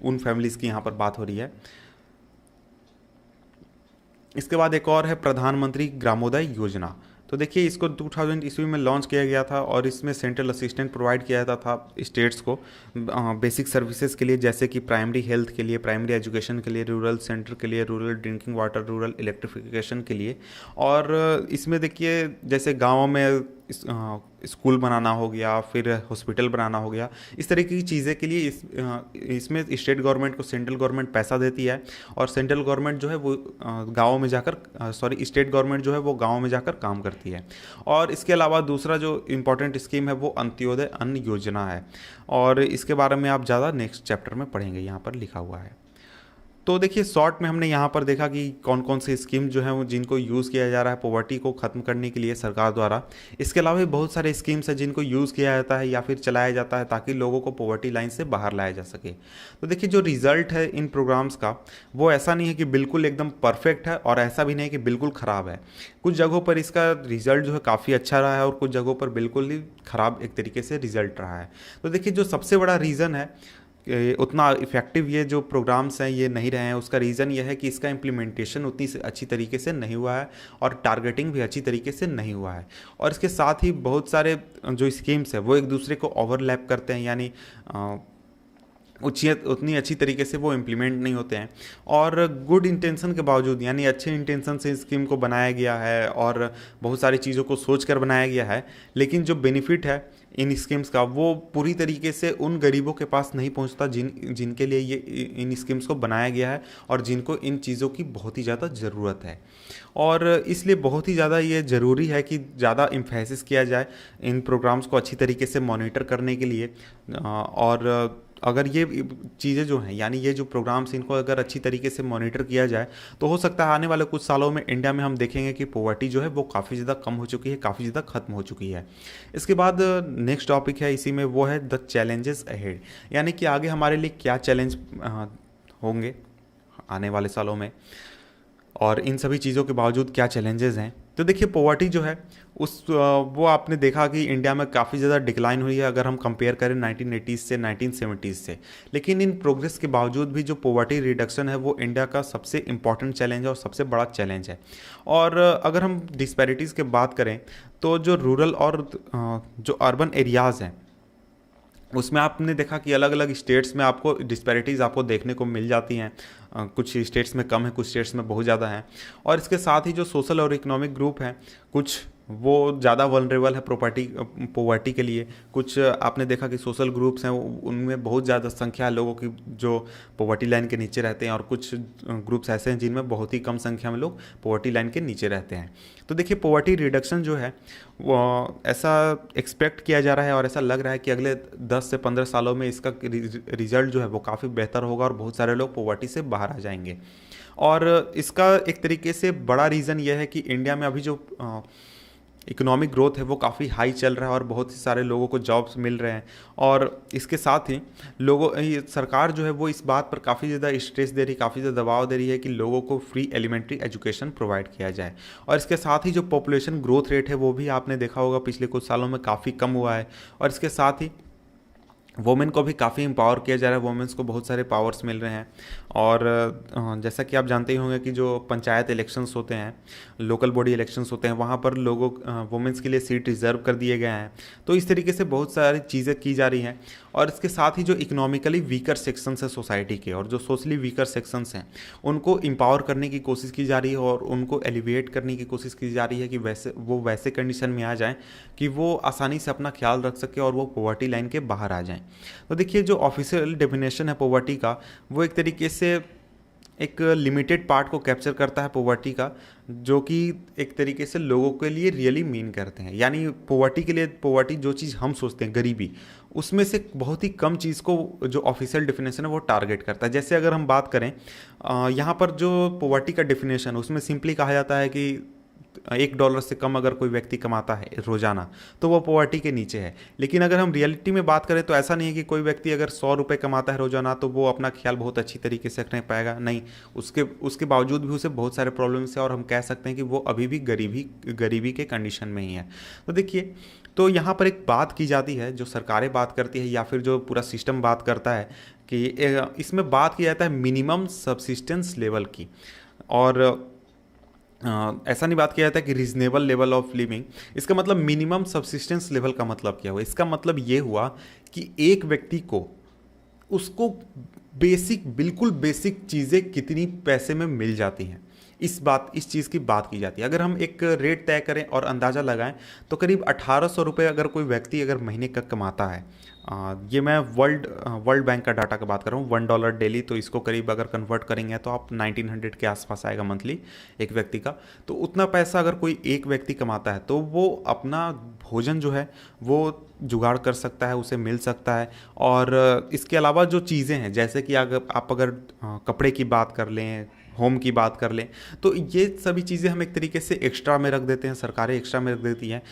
उन फैमिलीज़ की यहाँ पर बात हो रही है। इसके बाद एक और है प्रधानमंत्री ग्रामोदय योजना। तो देखिए इसको 2000 ईस्वी में लॉन्च किया गया था और इसमें सेंट्रल असिस्टेंट प्रोवाइड किया जाता था स्टेट्स को बेसिक सर्विसेज के लिए, जैसे कि प्राइमरी हेल्थ के लिए, प्राइमरी एजुकेशन के लिए, रूरल सेंटर के लिए, rural drinking water, rural electrification के लिए। और इसमें देखिए जैसे गाँवों में स्कूल बनाना हो गया, फिर हॉस्पिटल बनाना हो गया, इस तरह की चीज़ें के लिए इसमें स्टेट गवर्नमेंट को सेंट्रल गवर्नमेंट पैसा देती है और सेंट्रल गवर्नमेंट जो है वो गाँव में जाकर स्टेट गवर्नमेंट जो है वो गाँव में जाकर काम करती है। और इसके अलावा दूसरा जो इम्पोर्टेंट स्कीम है वो अंत्योदय अन्न योजना है, और इसके बारे में आप ज़्यादा नेक्स्ट चैप्टर में पढ़ेंगे, यहाँ पर लिखा हुआ है। तो देखिए शॉर्ट में हमने यहाँ पर देखा कि कौन कौन से स्कीम जो हैं वो जिनको यूज़ किया जा रहा है पॉवर्टी को ख़त्म करने के लिए सरकार द्वारा। इसके अलावा भी बहुत सारे स्कीम्स हैं जिनको यूज़ किया जाता है या फिर चलाया जाता है ताकि लोगों को पॉवर्टी लाइन से बाहर लाया जा सके। तो देखिए जो रिज़ल्ट है इन प्रोग्राम्स का वो ऐसा नहीं है कि बिल्कुल एकदम परफेक्ट है और ऐसा भी नहीं है कि बिल्कुल ख़राब है। कुछ जगहों पर इसका रिज़ल्ट जो है काफ़ी अच्छा रहा है और कुछ जगहों पर बिल्कुल ही ख़राब एक तरीके से रिज़ल्ट रहा है। तो देखिए जो सबसे बड़ा रीज़न है उतना इफ़ेक्टिव ये जो प्रोग्राम्स हैं ये नहीं रहे हैं, उसका रीज़न ये है कि इसका इम्प्लीमेंटेशन उतनी अच्छी तरीके से नहीं हुआ है और टारगेटिंग भी अच्छी तरीके से नहीं हुआ है। और इसके साथ ही बहुत सारे जो स्कीम्स है वो एक दूसरे को ओवरलैप करते हैं, यानी उतनी अच्छी तरीके से वो इम्प्लीमेंट नहीं होते हैं। और गुड इंटेंशन के बावजूद, यानी अच्छे इंटेंशन से स्कीम को बनाया गया है और बहुत सारी चीज़ों को सोच कर बनाया गया है, लेकिन जो बेनिफिट है इन स्कीम्स का वो पूरी तरीके से उन गरीबों के पास नहीं पहुंचता जिनके लिए ये इन स्कीम्स को बनाया गया है और जिनको इन चीज़ों की बहुत ही ज़्यादा ज़रूरत है। और इसलिए बहुत ही ज़्यादा ये ज़रूरी है कि ज़्यादा एम्फेसिस किया जाए इन प्रोग्राम्स को अच्छी तरीके से मॉनिटर करने के लिए और अगर ये चीज़ें जो हैं, यानी ये जो प्रोग्राम्स, इनको अगर अच्छी तरीके से मॉनिटर किया जाए तो हो सकता है आने वाले कुछ सालों में इंडिया में हम देखेंगे कि पॉवर्टी जो है वो काफ़ी ज़्यादा कम हो चुकी है, काफ़ी ज़्यादा खत्म हो चुकी है। इसके बाद नेक्स्ट टॉपिक है इसी में, वो है द चैलेंजेस अहेड, यानी कि आगे हमारे लिए क्या चैलेंज होंगे आने वाले सालों में, और इन सभी चीज़ों के बावजूद क्या चैलेंजेस हैं। तो देखिए पॉवर्टी जो है वो आपने देखा कि इंडिया में काफ़ी ज़्यादा डिक्लाइन हुई है अगर हम कंपेयर करें 1980s से 1970s से। लेकिन इन प्रोग्रेस के बावजूद भी जो पॉवर्टी रिडक्शन है वो इंडिया का सबसे इम्पॉर्टेंट चैलेंज है और सबसे बड़ा चैलेंज है। और अगर हम डिस्पैरिटीज़ की बात करें तो जो रूरल और जो अर्बन एरियाज़ हैं उसमें आपने देखा कि अलग अलग स्टेट्स में आपको डिस्पैरिटीज़ आपको देखने को मिल जाती हैं। कुछ स्टेट्स में कम है, कुछ स्टेट्स में बहुत ज़्यादा है। और इसके साथ ही जो सोशल और इकोनॉमिक ग्रुप हैं कुछ वो ज़्यादा वल्नरेबल है पॉवर्टी के लिए। कुछ आपने देखा कि सोशल ग्रुप्स हैं उनमें बहुत ज़्यादा संख्या है लोगों की जो पॉवर्टी लाइन के नीचे रहते हैं, और कुछ ग्रुप्स ऐसे हैं जिनमें बहुत ही कम संख्या में लोग पॉवर्टी लाइन के नीचे रहते हैं। तो देखिए पॉवर्टी रिडक्शन जो है वो ऐसा एक्सपेक्ट किया जा रहा है और ऐसा लग रहा है कि अगले 10 से 15 सालों में इसका रिजल्ट जो है वो काफ़ी बेहतर होगा और बहुत सारे लोग पॉवर्टी से बाहर आ जाएंगे। और इसका एक तरीके से बड़ा रीज़न यह है कि इंडिया में अभी जो इकोनॉमिक ग्रोथ है वो काफ़ी हाई चल रहा है और बहुत ही सारे लोगों को जॉब्स मिल रहे हैं। और इसके साथ ही सरकार जो है वो इस बात पर काफ़ी ज़्यादा स्ट्रेस दे रही, काफ़ी ज़्यादा दबाव दे रही है कि लोगों को फ्री एलिमेंट्री एजुकेशन प्रोवाइड किया जाए। और इसके साथ ही जो पॉपुलेशन ग्रोथ रेट है वो भी आपने देखा होगा पिछले कुछ सालों में काफ़ी कम हुआ है। और इसके साथ ही वोमेन को भी काफ़ी एम्पावर किया जा रहा है, वोमेन्स को बहुत सारे पावर्स मिल रहे हैं। और जैसा कि आप जानते ही होंगे कि जो पंचायत इलेक्शंस होते हैं, लोकल बॉडी इलेक्शंस होते हैं, वहाँ पर लोगों वोमेन्स के लिए सीट रिजर्व कर दिए गए हैं। तो इस तरीके से बहुत सारी चीज़ें की जा रही हैं। और इसके साथ ही जो इकोनॉमिकली वीकर सेक्शंस है सोसाइटी के और जो सोशली वीकर सेक्शंस हैं उनको एम्पावर करने की कोशिश की जा रही है और उनको एलिवेट करने की कोशिश की जा रही है कि वैसे कंडीशन में आ जाएं कि वो आसानी से अपना ख्याल रख सके और वो पॉवर्टी लाइन के बाहर आ जाएं। तो देखिए जो ऑफिशियल डेफिनेशन है पॉवर्टी का वो एक तरीके से एक लिमिटेड पार्ट को कैप्चर करता है पॉवर्टी का, जो कि एक तरीके से लोगों के लिए रियली मीन करते हैं। यानी पॉवर्टी के लिए पॉवर्टी जो चीज़ हम सोचते हैं गरीबी, उसमें से बहुत ही कम चीज़ को जो ऑफिशियल डेफिनेशन है वो टारगेट करता है। जैसे अगर हम बात करें यहाँ पर जो पॉवर्टी का डेफिनेशन उसमें सिंपली कहा जाता है कि $1 से कम अगर कोई व्यक्ति कमाता है रोजाना तो वो पॉवर्टी के नीचे है। लेकिन अगर हम रियलिटी में बात करें तो ऐसा नहीं है कि कोई व्यक्ति अगर ₹100 कमाता है रोजाना तो वो अपना ख्याल बहुत अच्छी तरीके से रख पाएगा, नहीं। उसके बावजूद भी उसे बहुत सारे प्रॉब्लम्स है और हम कह सकते हैं कि वो अभी भी गरीबी के कंडीशन में ही है। तो देखिए तो यहाँ पर एक बात की जाती है, जो सरकारें बात करती है या फिर जो पूरा सिस्टम बात करता है कि इसमें बात की जाता है मिनिमम सब्सिस्टेंस लेवल की। और ऐसा नहीं बात किया जाता कि रीजनेबल लेवल ऑफ लिविंग। इसका मतलब मिनिमम सब्सिस्टेंस लेवल का मतलब क्या हुआ? इसका मतलब ये हुआ कि एक व्यक्ति को उसको बिल्कुल बेसिक चीज़ें कितनी पैसे में मिल जाती हैं, इस चीज़ की बात की जाती है। अगर हम एक रेट तय करें और अंदाज़ा लगाएं तो करीब 1800 अगर कोई व्यक्ति अगर महीने का कमाता है, ये मैं वर्ल्ड बैंक का डाटा का बात कर रहा हूँ, $1 डेली, तो इसको करीब अगर कन्वर्ट करेंगे तो आप 1900 के आसपास आएगा मंथली एक व्यक्ति का। तो उतना पैसा अगर कोई एक व्यक्ति कमाता है तो वो अपना भोजन जो है वो जुगाड़ कर सकता है, उसे मिल सकता है। और इसके अलावा जो चीज़ें हैं, जैसे कि अगर कपड़े की बात कर लें, होम की बात कर लें, तो ये सभी चीज़ें हम एक तरीके से एक्स्ट्रा में रख देते हैं, सरकारें एक्स्ट्रा में रख देती हैं।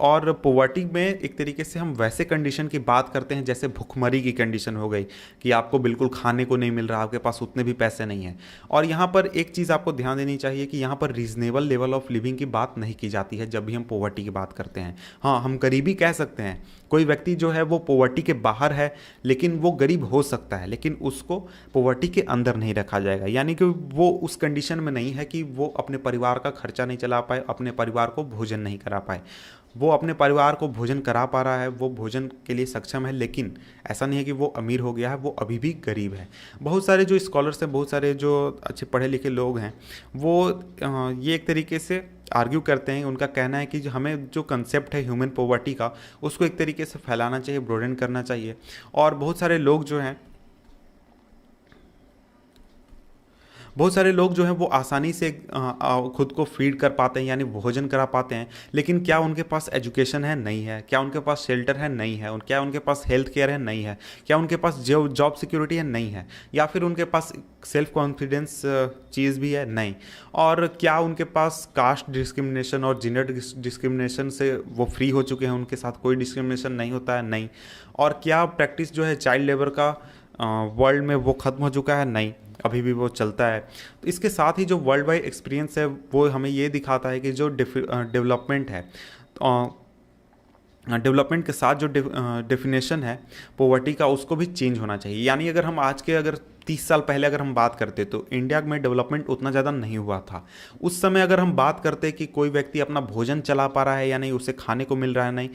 और पॉवर्टी में एक तरीके से हम वैसे कंडीशन की बात करते हैं जैसे भुखमरी की कंडीशन हो गई कि आपको बिल्कुल खाने को नहीं मिल रहा, आपके पास उतने भी पैसे नहीं हैं। और यहाँ पर एक चीज़ आपको ध्यान देनी चाहिए कि यहाँ पर रीजनेबल लेवल ऑफ लिविंग की बात नहीं की जाती है जब भी हम पॉवर्टी की बात करते हैं। हाँ, हम गरीबी कह सकते हैं, कोई व्यक्ति जो है वो पॉवर्टी के बाहर है लेकिन वो गरीब हो सकता है, लेकिन उसको पॉवर्टी के अंदर नहीं रखा जाएगा। यानी कि वो उस कंडीशन में नहीं है कि वो अपने परिवार का खर्चा नहीं चला पाए, अपने परिवार को भोजन नहीं करा पाए। वो अपने परिवार को भोजन करा पा रहा है, वो भोजन के लिए सक्षम है, लेकिन ऐसा नहीं है कि वो अमीर हो गया है, वो अभी भी गरीब है। बहुत सारे जो स्कॉलर्स हैं, बहुत सारे जो अच्छे पढ़े लिखे लोग हैं, वो ये एक तरीके से आर्ग्यू करते हैं। उनका कहना है कि हमें जो कंसेप्ट है ह्यूमन पॉवर्टी का, उसको एक तरीके से फैलाना चाहिए, ब्रॉडेन करना चाहिए। और बहुत सारे लोग जो हैं बहुत सारे लोग जो हैं वो आसानी से खुद को फीड कर पाते हैं यानी भोजन करा पाते हैं, लेकिन क्या उनके पास एजुकेशन है? नहीं है। क्या उनके पास शेल्टर है? नहीं है। क्या उनके पास हेल्थ केयर है? नहीं है। क्या उनके पास जॉब सिक्योरिटी है? नहीं है। या फिर उनके पास सेल्फ कॉन्फिडेंस चीज़ भी है? नहीं। और क्या उनके पास कास्ट डिस्क्रिमिनेशन और जेंडर डिस्क्रिमिनेशन से वो फ्री हो चुके हैं, उनके साथ कोई डिस्क्रिमिनेशन नहीं होता है? नहीं। और क्या प्रैक्टिस जो है चाइल्ड लेबर का वर्ल्ड में वो ख़त्म हो चुका है? नहीं, अभी भी वो चलता है। तो इसके साथ ही जो वर्ल्ड वाइड एक्सपीरियंस है वो हमें ये दिखाता है कि जो डेवलपमेंट है, डेवलपमेंट के साथ जो डेफिनेशन है पॉवर्टी का उसको भी चेंज होना चाहिए। यानी अगर हम आज के अगर 30 साल पहले अगर हम बात करते तो इंडिया में डेवलपमेंट उतना ज़्यादा नहीं हुआ था। उस समय अगर हम बात करते कि कोई व्यक्ति अपना भोजन चला पा रहा है या नहीं, उसे खाने को मिल रहा है नहीं,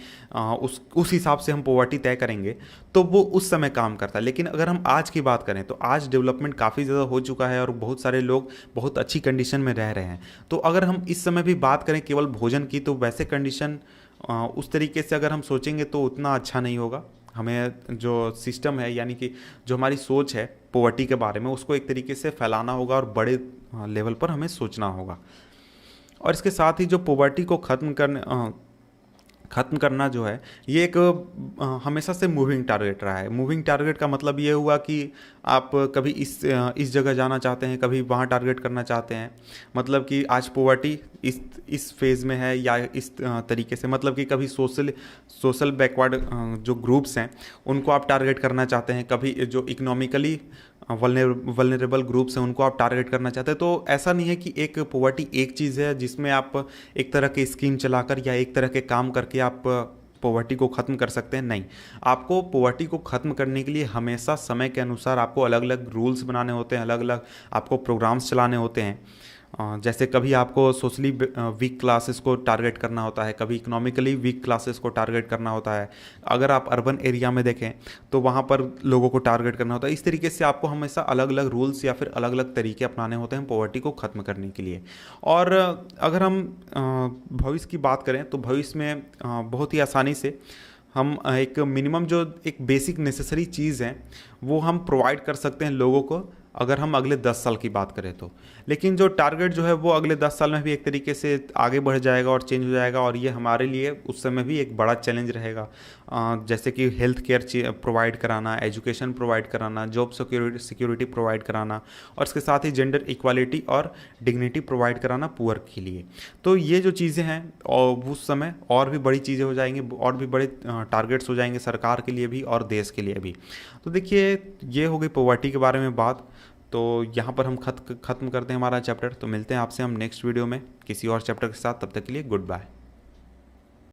उस हिसाब से हम पॉवर्टी तय करेंगे तो वो उस समय काम करता है। लेकिन अगर हम आज की बात करें तो आज डेवलपमेंट काफ़ी ज़्यादा हो चुका है और बहुत सारे लोग बहुत अच्छी कंडीशन में रह रहे हैं। तो अगर हम इस समय भी बात करें केवल भोजन की, तो वैसे कंडीशन उस तरीके से अगर हम सोचेंगे तो उतना अच्छा नहीं होगा। हमें जो सिस्टम है यानी कि जो हमारी सोच है पॉवर्टी के बारे में, उसको एक तरीके से फैलाना होगा और बड़े लेवल पर हमें सोचना होगा। और इसके साथ ही जो पॉवर्टी को ख़त्म करना जो है ये एक हमेशा से मूविंग टारगेट रहा है। मूविंग टारगेट का मतलब ये हुआ कि आप कभी इस जगह जाना चाहते हैं, कभी वहाँ टारगेट करना चाहते हैं। मतलब कि आज पॉवर्टी इस फेज़ में है या इस तरीके से, मतलब कि कभी सोशल बैकवर्ड जो ग्रुप्स हैं उनको आप टारगेट करना चाहते हैं, कभी जो इकोनॉमिकली वल्नरेबल ग्रुप्स हैं उनको आप टारगेट करना चाहते हैं। तो ऐसा नहीं है कि एक पॉवर्टी एक चीज़ है जिसमें आप एक तरह की स्कीम चलाकर या एक तरह के काम करके आप पॉवर्टी को ख़त्म कर सकते हैं। नहीं, आपको पॉवर्टी को ख़त्म करने के लिए हमेशा समय के अनुसार आपको अलग अलग रूल्स बनाने होते हैं, अलग अलग आपको प्रोग्राम्स चलाने होते हैं। जैसे कभी आपको सोशली वीक क्लासेस को टारगेट करना होता है, कभी इकोनॉमिकली वीक क्लासेस को टारगेट करना होता है। अगर आप अर्बन एरिया में देखें तो वहाँ पर लोगों को टारगेट करना होता है। इस तरीके से आपको हमेशा अलग अलग रूल्स या फिर अलग अलग तरीके अपनाने होते हैं पॉवर्टी को ख़त्म करने के लिए। और अगर हम भविष्य की बात करें तो भविष्य में बहुत ही आसानी से हम एक मिनिमम जो एक बेसिक नेसेसरी चीज़ है वो हम प्रोवाइड कर सकते हैं लोगों को, अगर हम अगले 10 साल की बात करें तो। लेकिन जो टारगेट जो है वो अगले 10 साल में भी एक तरीके से आगे बढ़ जाएगा और चेंज हो जाएगा, और ये हमारे लिए उस समय भी एक बड़ा चैलेंज रहेगा। जैसे कि हेल्थ केयर प्रोवाइड कराना, एजुकेशन प्रोवाइड कराना, जॉब सिक्योरिटी प्रोवाइड कराना, और इसके साथ ही जेंडर इक्वालिटी और डिग्निटी प्रोवाइड कराना पुअर के लिए। तो ये जो चीज़ें हैं और उस समय और भी बड़ी चीज़ें हो जाएंगी, और भी बड़े टारगेट्स हो जाएंगे सरकार के लिए भी और देश के लिए भी। तो देखिए ये हो गई पॉवर्टी के बारे में बात। तो यहाँ पर हम ख़त्म करते हैं हमारा चैप्टर। तो मिलते हैं आपसे हम नेक्स्ट वीडियो में किसी और चैप्टर के साथ। तब तक के लिए गुड बाय।